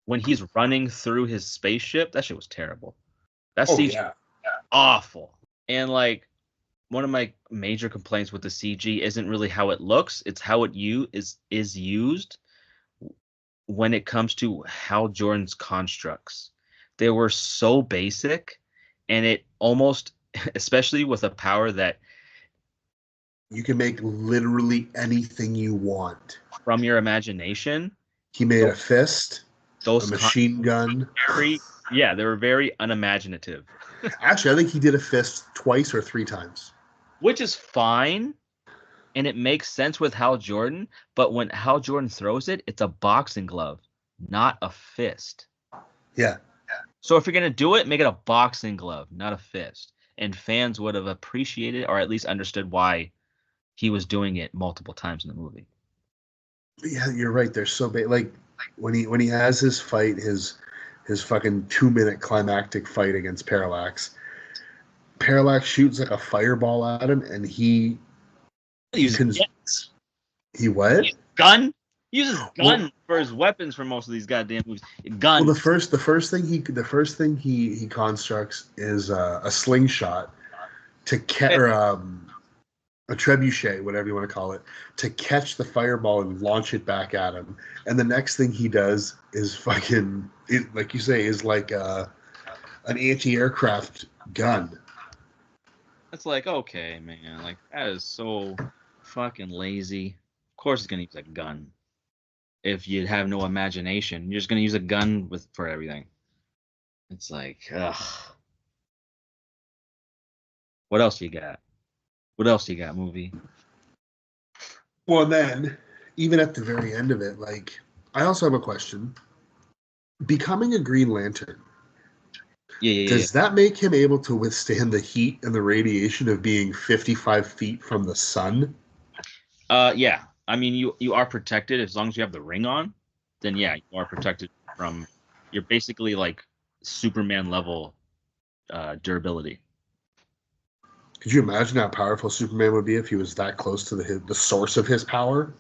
When he's running through his spaceship, that shit was terrible. That CG awful. And like one of my major complaints with the CG isn't really how it looks, it's how it is used when it comes to Hal Jordan's constructs. They were so basic, and it almost, especially with a power that you can make literally anything you want from your imagination. He made a fist, a machine gun. They were very unimaginative. Actually, I think he did a fist twice or 3 times. Which is fine, and it makes sense with Hal Jordan, but when Hal Jordan throws it, it's a boxing glove, not a fist. Yeah. So if you're going to do it, make it a boxing glove, not a fist. And fans would have appreciated or at least understood why he was doing it multiple times in the movie. Yeah, you're right. They're so big. Like when he has his fight, his fucking 2-minute climactic fight against Parallax. Parallax shoots like a fireball at him, and he uses what? Gun. He uses gun for his weapons for most of these goddamn movies. Gun. Well, the first thing he constructs is a slingshot to catch a trebuchet, whatever you want to call it, to catch the fireball and launch it back at him. And the next thing he does is fucking, like you say, is like an anti-aircraft gun. It's like, okay, man, like that is so fucking lazy. Of course, it's gonna use a gun. If you have no imagination, you're just gonna use a gun for everything. It's like, ugh. What else you got? What else you got, movie? Well, then, even at the very end of it, like, I also have a question. Becoming a Green Lantern, does that make him able to withstand the heat and the radiation of being 55 feet from the sun? Yeah. I mean, you are protected as long as you have the ring on. Then yeah, you are protected from. You're basically like Superman level durability. Could you imagine how powerful Superman would be if he was that close to the source of his power?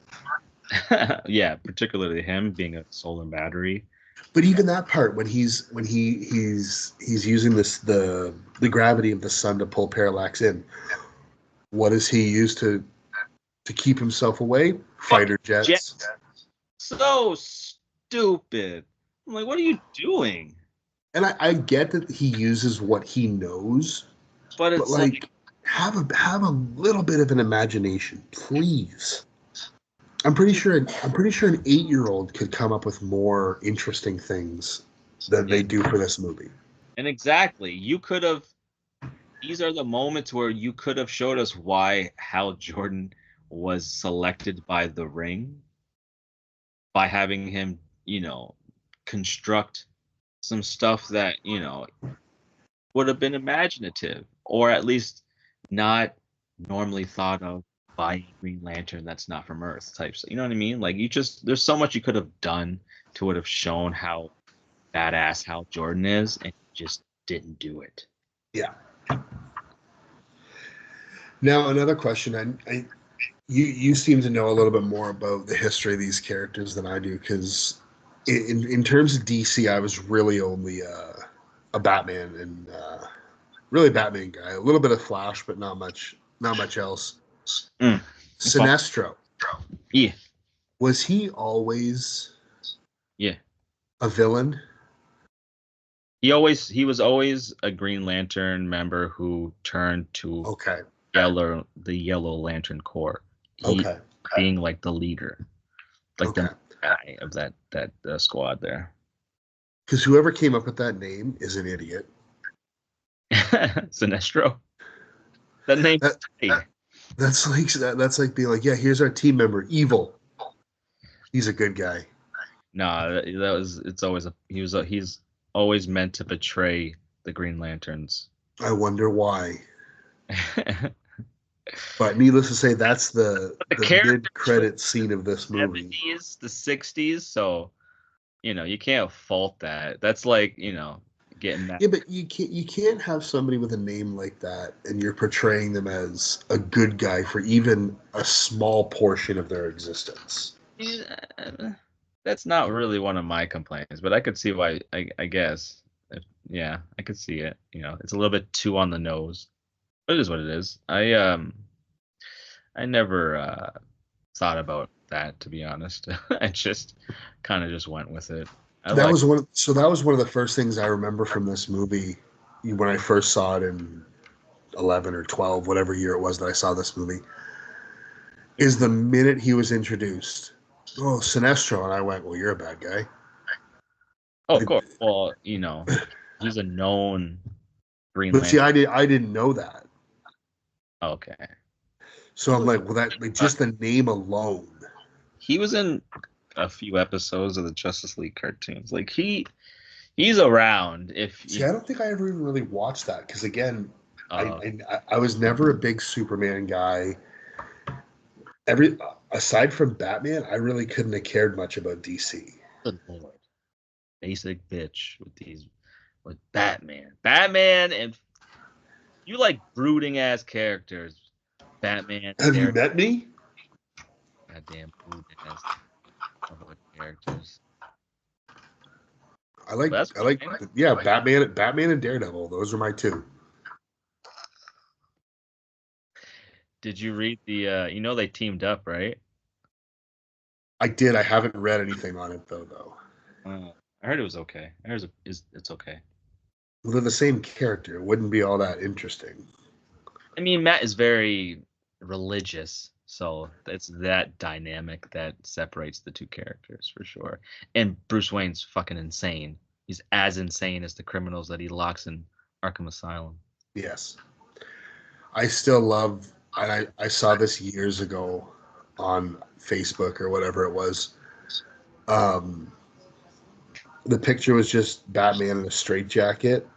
Yeah, particularly him being a solar battery. But even that part, when he's using the gravity of the sun to pull Parallax in, what does he use to keep himself away? Fighter jets. So stupid. I'm like, what are you doing? And I get that he uses what he knows, but it's like have a little bit of an imagination, please. I'm pretty sure an 8-year-old could come up with more interesting things than they do for this movie. And exactly, you could have. These are the moments where you could have showed us why Hal Jordan was selected by the Ring, by having him, construct some stuff that would have been imaginative, or at least not normally thought of by a Green Lantern that's not from Earth types. You know what I mean? Like you just there's so much you could have done to would have shown how badass Hal Jordan is, and you just didn't do it. Yeah. Now another question. You seem to know a little bit more about the history of these characters than I do, because in terms of DC, I was really only a Batman and really Batman guy. A little bit of Flash, but not much else. Mm. Sinestro, Yeah, was he always yeah. a villain? He was always a Green Lantern member who turned to Okay, the Yellow Lantern Corps. He okay, being like the leader, like okay. the guy of that squad there. Because whoever came up with that name is an idiot. Sinestro. That name's That tight. that's like being like, yeah, here's our team member, Evil. He's a good guy. No, that was it's always he's always meant to betray the Green Lanterns. I wonder why. The But needless to say, that's the mid characters from credit scene of this the movie. 70s, the 60s, so you can't fault that. That's like, getting that. Yeah, but you can't have somebody with a name like that and you're portraying them as a good guy for even a small portion of their existence. Yeah, that's not really one of my complaints, but I could see why. I guess, yeah, I could see it. It's a little bit too on the nose, but it is what it is. I never thought about that, to be honest. I just kind of just went with it. I That like. was that was one of the first things I remember from this movie when I first saw it in 11 or 12, whatever year it was that I saw this movie, is the minute he was introduced. Oh, Sinestro, and I went, "Well, you're a bad guy." Oh, of Like, course. Well, he's a known Green but see, Lantern. I didn't know that, Okay. so I'm like, well, that like Uh, just the name alone. he was in a few episodes of the Justice League cartoons. Like he's around. If See, you, I don't think I ever even really watched that because again, uh, I was never a big Superman guy. Every aside from Batman, I really couldn't have cared much about DC. good lord, basic bitch with Batman, and you like brooding ass characters. Batman, Have you Derek, met me? goddamn brooding ass characters. But that's I like fine. yeah, Batman and Daredevil. Those are my two. Did you read the? They teamed up, right? I did. I haven't read anything on it though. I heard it was okay. I heard it's okay. Well, they're the same character. It wouldn't be all that interesting. I mean, Matt is very religious, so it's that dynamic that separates the two characters for sure. And Bruce Wayne's fucking insane. He's as insane as the criminals that he locks in Arkham Asylum. Yes. I still love, and I saw this years ago on Facebook or whatever it was. Um, the picture was just Batman in a straitjacket.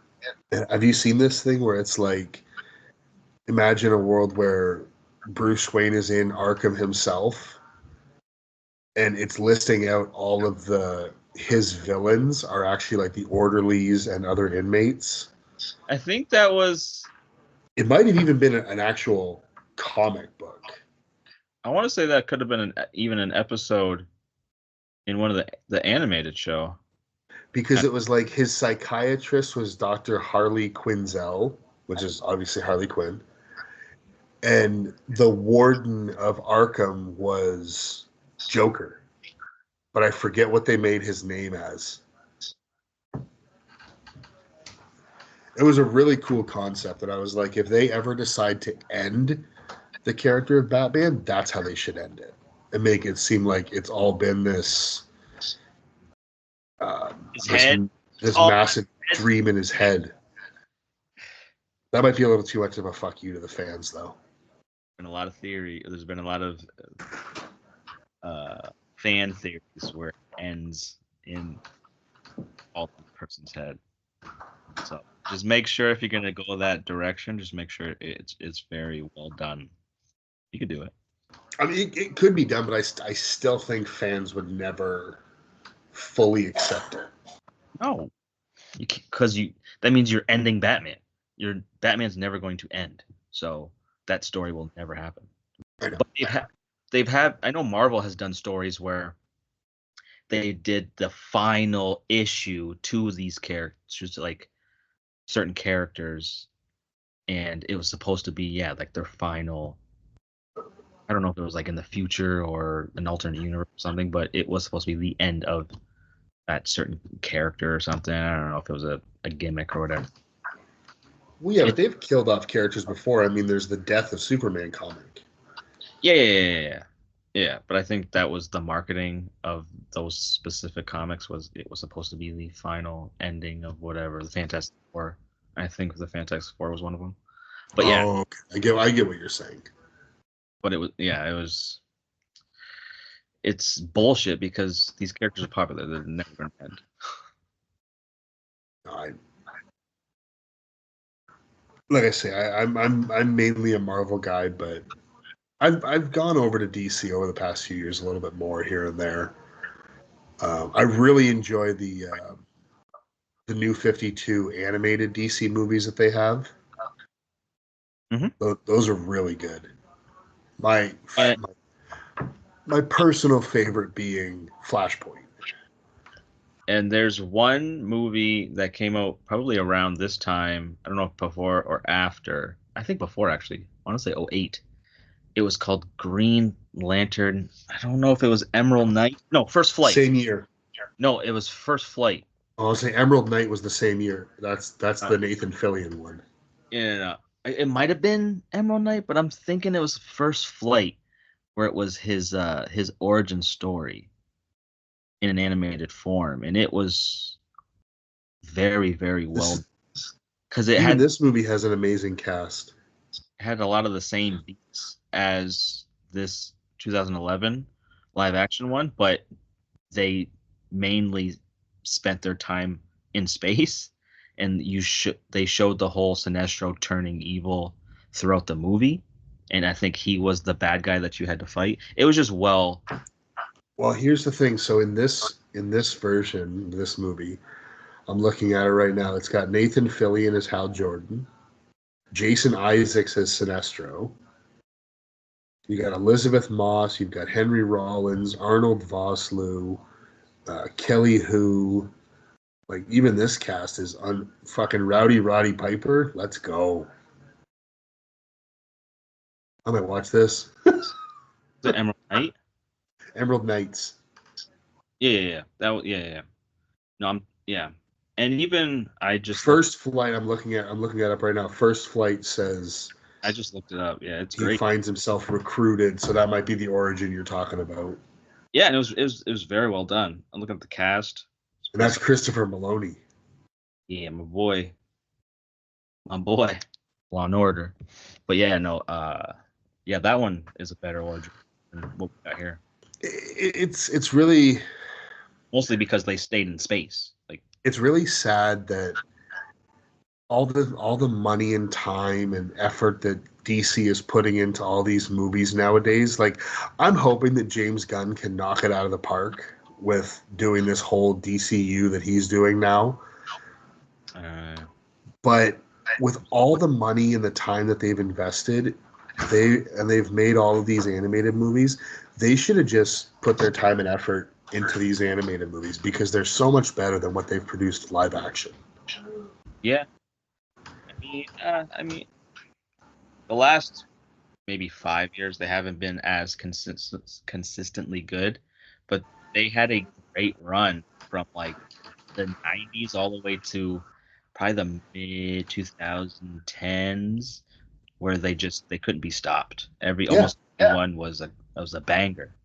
And have you seen this thing where it's like, imagine a world where Bruce Wayne is in Arkham himself, and it's listing out all of his villains are actually like the orderlies and other inmates. I think that was. It might have even been an actual comic book. I want to say that could have been even an episode in one of the animated show. Because it was like his psychiatrist was Dr. Harley Quinzel, which is obviously Harley Quinn, and the warden of Arkham was Joker, but I forget what they made his name as. It was a really cool concept that I was like, if they ever decide to end the character of Batman, that's how they should end it and make it seem like it's all been His this head. this Oh, massive dream in his head. That might be a little too much of a fuck you to the fans, though. been a lot of theory. There's been a lot of fan theories where it ends in all the person's head. So Just make sure if you're gonna go that direction, just make sure it's very well done. You could do it. I mean, it could be done, but I still think fans would never fully accept it. No, because that means you're ending Batman. Your Batman's never going to end, so that story will never happen. I know. But they've had. I know Marvel has done stories where they did the final issue to these characters, like certain characters, and it was supposed to be like their final. I don't know if it was like in the future or an alternate universe or something, but it was supposed to be the end of that certain character or something. I don't know if it was a gimmick or whatever. Well, yeah, but they've killed off characters before. I mean, there's the Death of Superman comic. Yeah. But I think that was the marketing of those specific comics. It was supposed to be the final ending of whatever the Fantastic Four. I think the Fantastic Four was one of them. But yeah, Okay. I get what you're saying. but it was. It's bullshit because these characters are popular. They're never going to end. Like I say, I'm mainly a Marvel guy, but I've gone over to DC over the past few years a little bit more here and there. I really enjoy the New 52 animated DC movies that they have. Mm-hmm. Those are really good. My And my personal favorite being Flashpoint. And there's one movie that came out probably around this time. I don't know if before or after. I think before, actually. I want to say '08. It was called Green Lantern. I don't know if it was Emerald Knight. No, First Flight. Same year. No, it was First Flight. I'll say Emerald Knight was the same year. That's the Nathan Fillion one. Yeah, it might have been Emerald Knight, but I'm thinking it was First Flight, where it was his origin story in an animated form, and it was very, very well, because This movie has an amazing cast. Had a lot of the same beats as this 2011 live action one, but they mainly spent their time in space, and they showed the whole Sinestro turning evil throughout the movie, and I think he was the bad guy that you had to fight. It was just Well, here's the thing. So in this version, this movie, I'm looking at it right now. It's got Nathan Fillion as Hal Jordan, Jason Isaacs as Sinestro. You got Elizabeth Moss. You've got Henry Rollins, Arnold Vosloo, Kelly Hu. Like even this cast is fucking Roddy Piper. Let's go. I might watch this. the Emerald Knight. Emerald Knights. Yeah. Yeah. No, and even I just First Flight. I'm looking at it right now. First Flight says I just looked it up. Yeah, it's he great. finds himself recruited, so that might be the origin you're talking about. Yeah, and it was very well done. I'm looking at the cast. And that's Christopher Maloney. Yeah, my boy. Law and Order. But yeah, no, that one is a better origin than what we got here. It's really Mostly because they stayed in space. Like it's really sad that all the money and time and effort that DC is putting into all these movies nowadays. Like, I'm hoping that James Gunn can knock it out of the park with doing this whole DCU that he's doing now. But with all the money and the time that they've invested, they've made all of these animated movies. They should have just put their time and effort into these animated movies because they're so much better than what they've produced live action. Yeah. I mean, the last maybe 5 years they haven't been as consistently good, but they had a great run from like the 90s all the way to probably the mid 2010s, where they couldn't be stopped. Almost every one was a banger.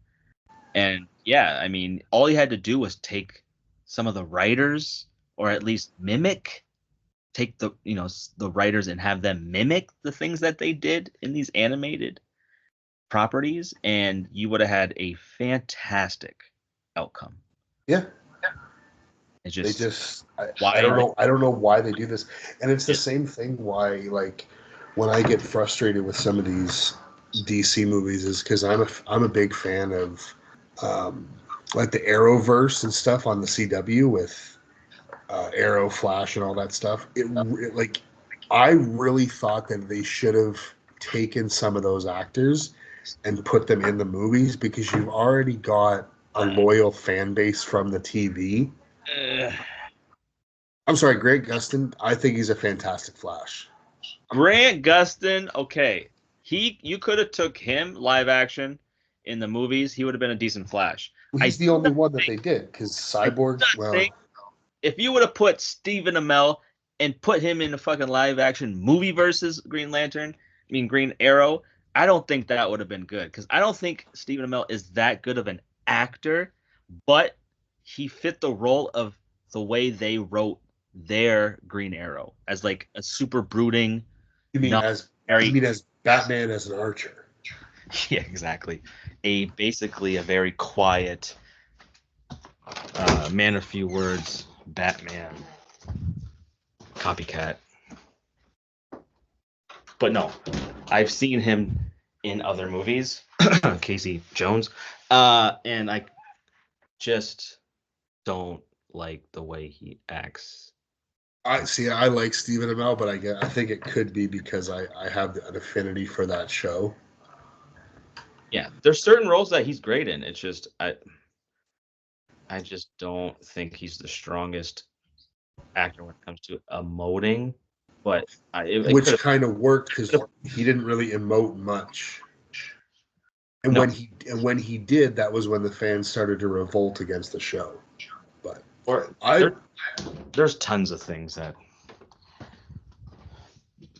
And yeah, I mean, all you had to do was take some of the writers, or at least take the writers and have them mimic the things that they did in these animated properties, and you would have had a fantastic outcome. Yeah. It's They just just why I don't know why they do this, and it's the yeah. same thing why like when I get frustrated with some of these DC movies is because I'm a big fan of um, like the Arrowverse and stuff on the CW with Arrow, Flash, and all that stuff. It like I really thought that they should have taken some of those actors and put them in the movies because you've already got a loyal fan base from the TV. I'm sorry, Grant Gustin. I think he's a fantastic Flash. Grant Gustin, okay. You could have took him live action in the movies. He would have been a decent Flash. Well, I he's the do only not one that think they did because I do Cyborg. not Well, think if you would have put Stephen Amell and put him in a fucking live action movie versus Green Lantern, I mean Green Arrow, I don't think that would have been good because I don't think Stephen Amell is that good of an actor, but he fit the role of the way they wrote their Green Arrow as like a super brooding, you mean not as you very mean as Batman as an archer? yeah, exactly. Basically a very quiet, man of few words, Batman copycat. But no, I've seen him in other movies, Casey Jones, and I just don't like the way he acts. I see. I like Stephen Amell, but I think it could be because I have an affinity for that show. Yeah, there's certain roles that he's great in. It's just I just don't think he's the strongest actor when it comes to emoting. But it Which could kind of worked because he didn't really emote much. And no, when he did, that was when the fans started to revolt against the show. But or I there's tons of things that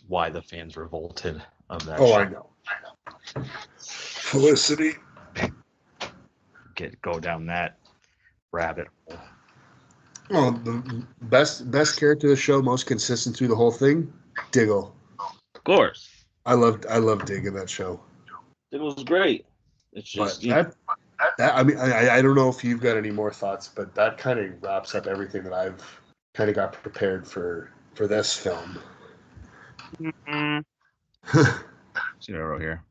why the fans revolted of that show. I know. Felicity. Go down that rabbit hole. Oh, the best character of the show, most consistent through the whole thing, Diggle. Of course, I love Dig in that show. it was great. It's But just that I mean I don't know if you've got any more thoughts, but that kind of wraps up everything that I've kind of got prepared for this film. see what I wrote here.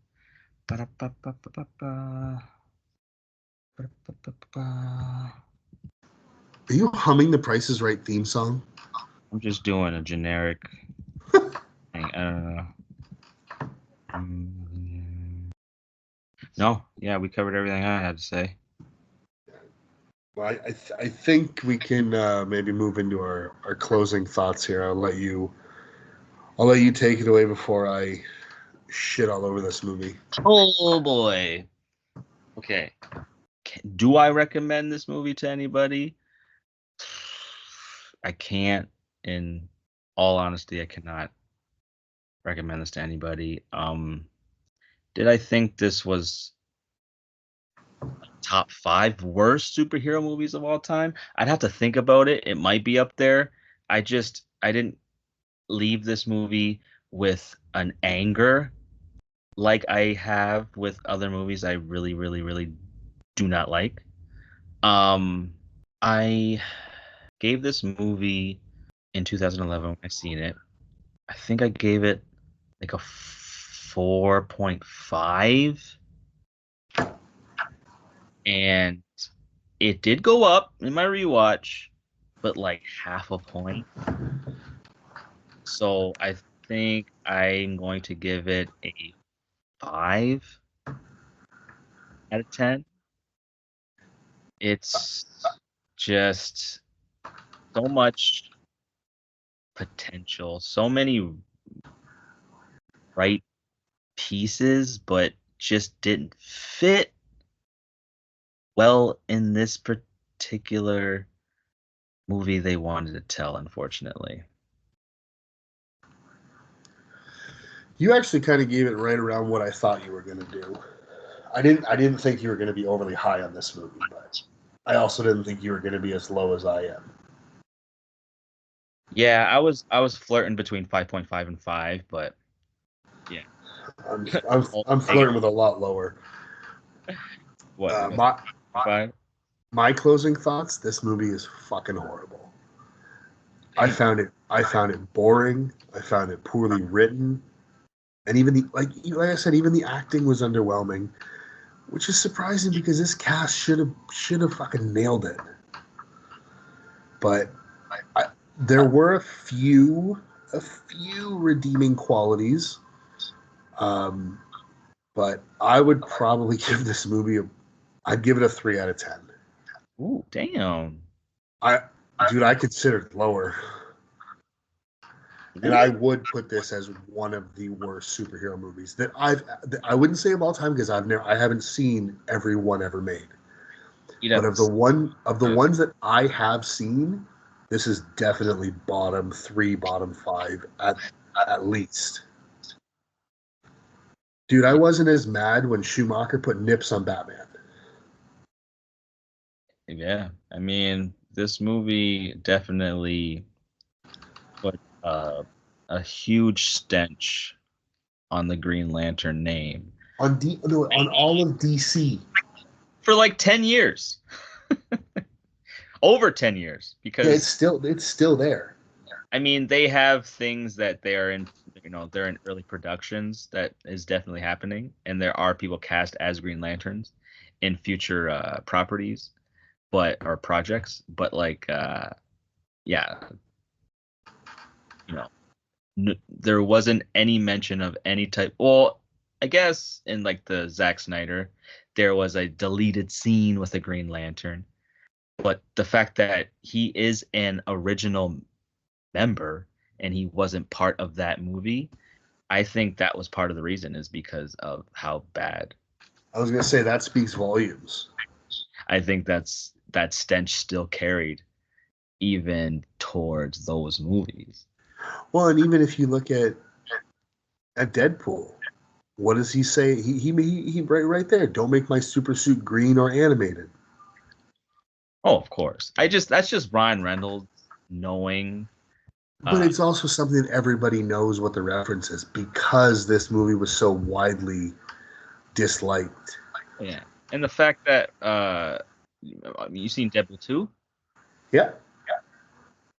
Are you humming the Price is Right theme song? I'm just doing a generic thing. I don't know. No, yeah, we covered everything I had to say. Well, I think we can maybe move into our closing thoughts here. I'll let you take it away before I shit all over this movie. Oh boy. Okay. Do I recommend this movie to anybody? I can't. In all honesty, I cannot recommend this to anybody. Did I think this was top 5 worst superhero movies of all time? I'd have to think about it. It might be up there. I didn't leave this movie with an anger like I have with other movies I really, really, really do not like. Um, I gave this movie in 2011 when I seen it. I think I gave it like a 4.5, and it did go up in my rewatch, but like half a point. So I think I'm going to give it a 5 out of 10. It's just so much potential, so many right pieces, but just didn't fit well in this particular movie they wanted to tell, unfortunately. You actually kind of gave it right around what I thought you were going to do. I didn't think you were going to be overly high on this movie, but I also didn't think you were going to be as low as I am. Yeah, I was flirting between 5.5 and 5, but yeah. I'm flirting with a lot lower. What? My 5? My closing thoughts: this movie is fucking horrible. Damn. I found it boring. I found it poorly written, and even like I said, even the acting was underwhelming, which is surprising because this cast should have fucking nailed it. But I, there were a few redeeming qualities. Um, but I would probably give this movie I'd give it a 3 out of 10. Ooh, damn. I, dude, I consider it lower, and I Really? would put this as one of the worst superhero movies I wouldn't say of all time because I haven't seen every one ever made. You'd But have of to. the ones that I have seen, this is definitely bottom three, bottom five at least. Dude, I wasn't as mad when Schumacher put nips on Batman. Yeah, I mean, this movie definitely put a huge stench on the Green Lantern name On all of DC. for like 10 years, over 10 years, Yeah, because it's still there. I mean, they have things that they are in, they're in early productions that is definitely happening, and there are people cast as Green Lanterns in future properties, or projects, but like, yeah, you know, there wasn't any mention of any type. Well, I guess in like the Zack Snyder, there was a deleted scene with a Green Lantern, but the fact that he is an original member and he wasn't part of that movie, I think that was part of the reason is because of how bad. I was gonna say that speaks volumes. I think that stench still carried even towards those movies. Well, and even if you look at Deadpool, what does he say? He right there. Don't make my super suit green or animated. Oh, of course. That's just Ryan Reynolds knowing. But it's also something that everybody knows what the reference is because this movie was so widely disliked. Yeah, and the fact that I mean, you seen Deadpool 2? Yeah.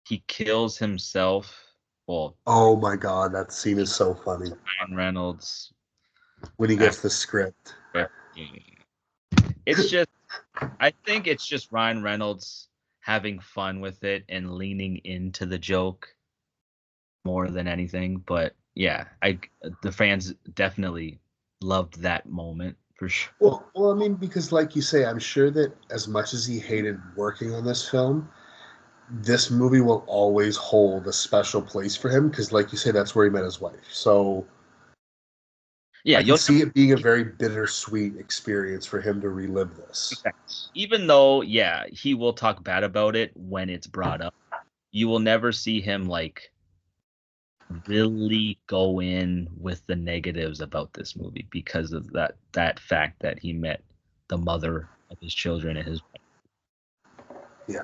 He kills himself. Well, Oh my god, that scene is so funny Ryan Reynolds. when he After, gets the script. it's just, I think it's just Ryan Reynolds having fun with it and leaning into the joke more than anything. But yeah, the fans definitely loved that moment for sure. Well, I mean, because like you say, I'm sure that as much as he hated working on this film, this movie will always hold a special place for him because, like you say, that's where he met his wife. So Yeah, I can you'll see it being a very bittersweet experience for him to relive this. even though, yeah, he will talk bad about it when it's brought up, you will never see him like really go in with the negatives about this movie because of that fact that he met the mother of his children and his wife. Yeah.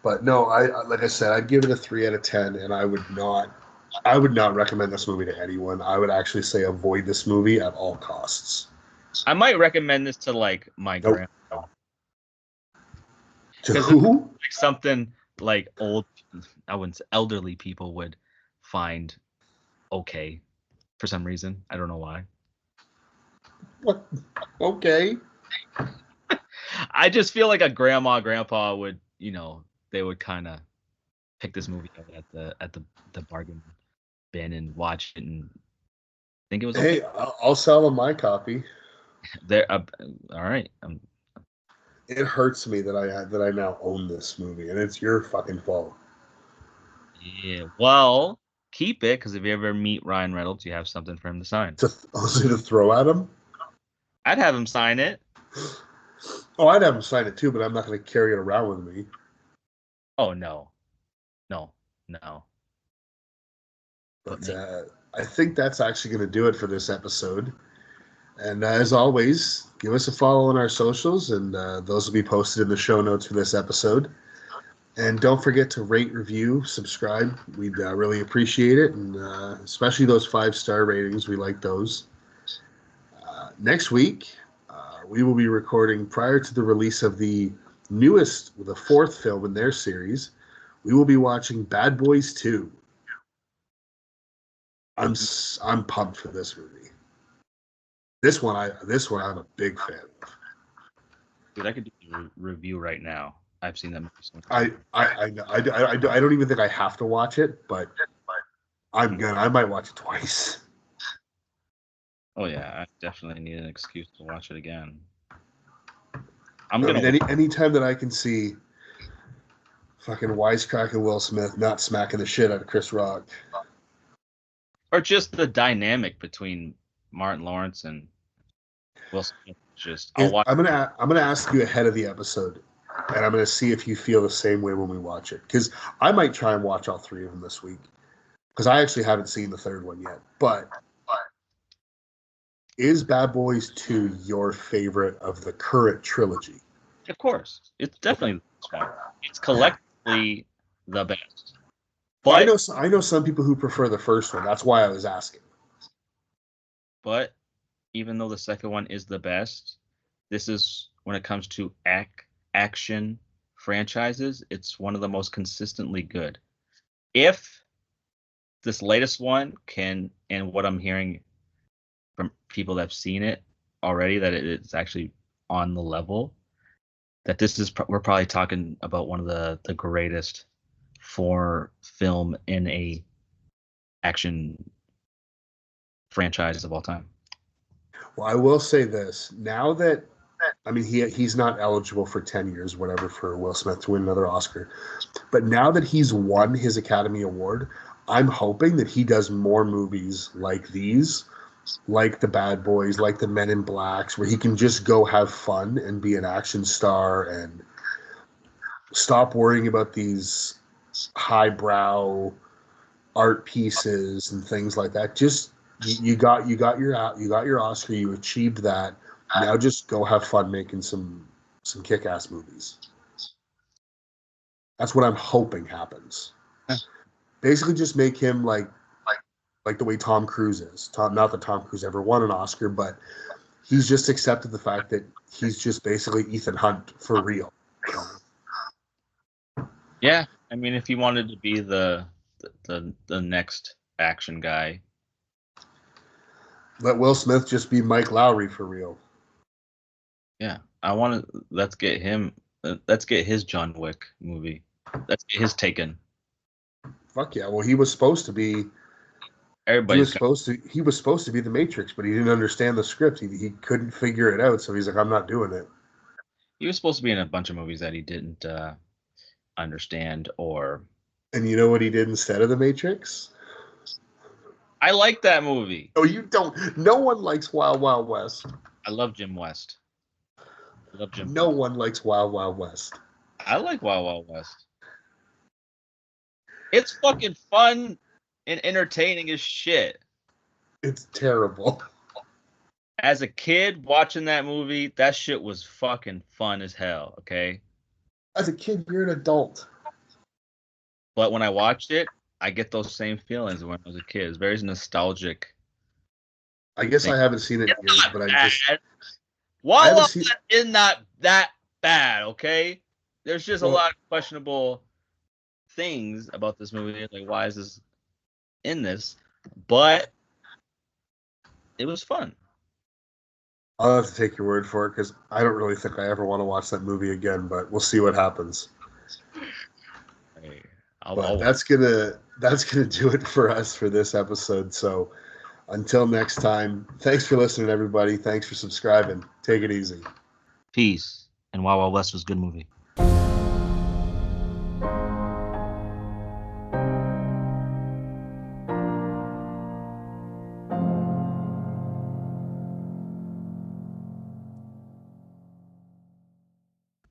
But no, like I said, I'd give it a 3 out of 10, and I would not recommend this movie to anyone. I would actually say avoid this movie at all costs. I might recommend this to like my Nope. grandma To because it's who? like something like I wouldn't say elderly people would find okay for some reason. I don't know why. What? Okay. I just feel like a grandpa would, they would kind of pick this movie up at the bargain bin and watch it and think it was okay. Hey, I'll sell them my copy. There, all right. It hurts me that I now own this movie, and it's your fucking fault. Yeah. Well, keep it because if you ever meet Ryan Reynolds, you have something for him to sign. Also to throw at him. I'd have him sign it. Oh, I'd have him sign it too, but I'm not going to carry it around with me. Oh no, no, no. But But maybe. I think that's actually going to do it for this episode. And as always, give us a follow on our socials, and those will be posted in the show notes for this episode. And don't forget to rate, review, subscribe. We'd really appreciate it, and especially those 5-star ratings. We like those. Next week, we will be recording prior to the release of the fourth film in their series. We will be watching Bad Boys 2. I'm pumped for this movie. This one I'm a big fan of. Dude, I could do a review right now. I've seen that movie so much. I don't even think I have to watch it, but I might watch it twice. Oh yeah, I definitely need an excuse to watch it again. Anytime that I can see fucking wisecracking Will Smith not smacking the shit out of Chris Rock. Or just the dynamic between Martin Lawrence and Will Smith. I'm gonna ask you ahead of the episode, and I'm gonna see if you feel the same way when we watch it. Because I might try and watch all three of them this week. Because I actually haven't seen the third one yet. But is Bad Boys 2 your favorite of the current trilogy? Of course, it's definitely the best one. It's collectively the best. But I know some people who prefer the first one. That's why I was asking. But even though the second one is the best, this is when it comes to action franchises, it's one of the most consistently good. If this latest one can, and what I'm hearing from people that have seen it already, that it's actually on the level, that we're probably talking about one of the greatest for film in a action franchise of all time. Well, I will say this. Now that, I mean, he's not eligible for 10 years, whatever, for Will Smith to win another Oscar. But now that he's won his Academy Award, I'm hoping that he does more movies like these, like the Bad Boys, like the Men in Blacks, where he can just go have fun and be an action star and stop worrying about these highbrow art pieces and things like that. Just you got your Oscar, you achieved that. Now just go have fun making some kick-ass movies. That's what I'm hoping happens. Basically, just make him like the way Tom Cruise is. Not that Tom Cruise ever won an Oscar, but he's just accepted the fact that he's just basically Ethan Hunt for real. Yeah, I mean, if he wanted to be the next action guy, let Will Smith just be Mike Lowry for real. Yeah, let's get him. Let's get his John Wick movie. Let's get his Taken. Fuck yeah! Well, he was supposed to be. He was supposed to be the Matrix, but he didn't understand the script. He couldn't figure it out, so he's like, "I'm not doing it." He was supposed to be in a bunch of movies that he didn't understand, or. And you know what he did instead of the Matrix? I like that movie. Oh, you don't. No one likes Wild Wild West. I love Jim West. No one likes Wild Wild West. I like Wild Wild West. It's fucking fun and entertaining as shit. It's terrible. As a kid watching that movie, that shit was fucking fun as hell, okay? As a kid, you're an adult. But when I watched it, I get those same feelings when I was a kid. It's very nostalgic. I guess I haven't seen it yet, but I just... Wild Wild West is not that bad, okay? There's just a lot of questionable things about this movie. Like, why is this in this? But it was fun. I'll have to take your word for it because I don't really think I ever want to watch that movie again. But we'll see what happens. Hey, that's gonna do it for us for this episode. So until next time, thanks for listening, everybody. Thanks for subscribing. Take it easy. Peace. And Wild Wild West was a good movie.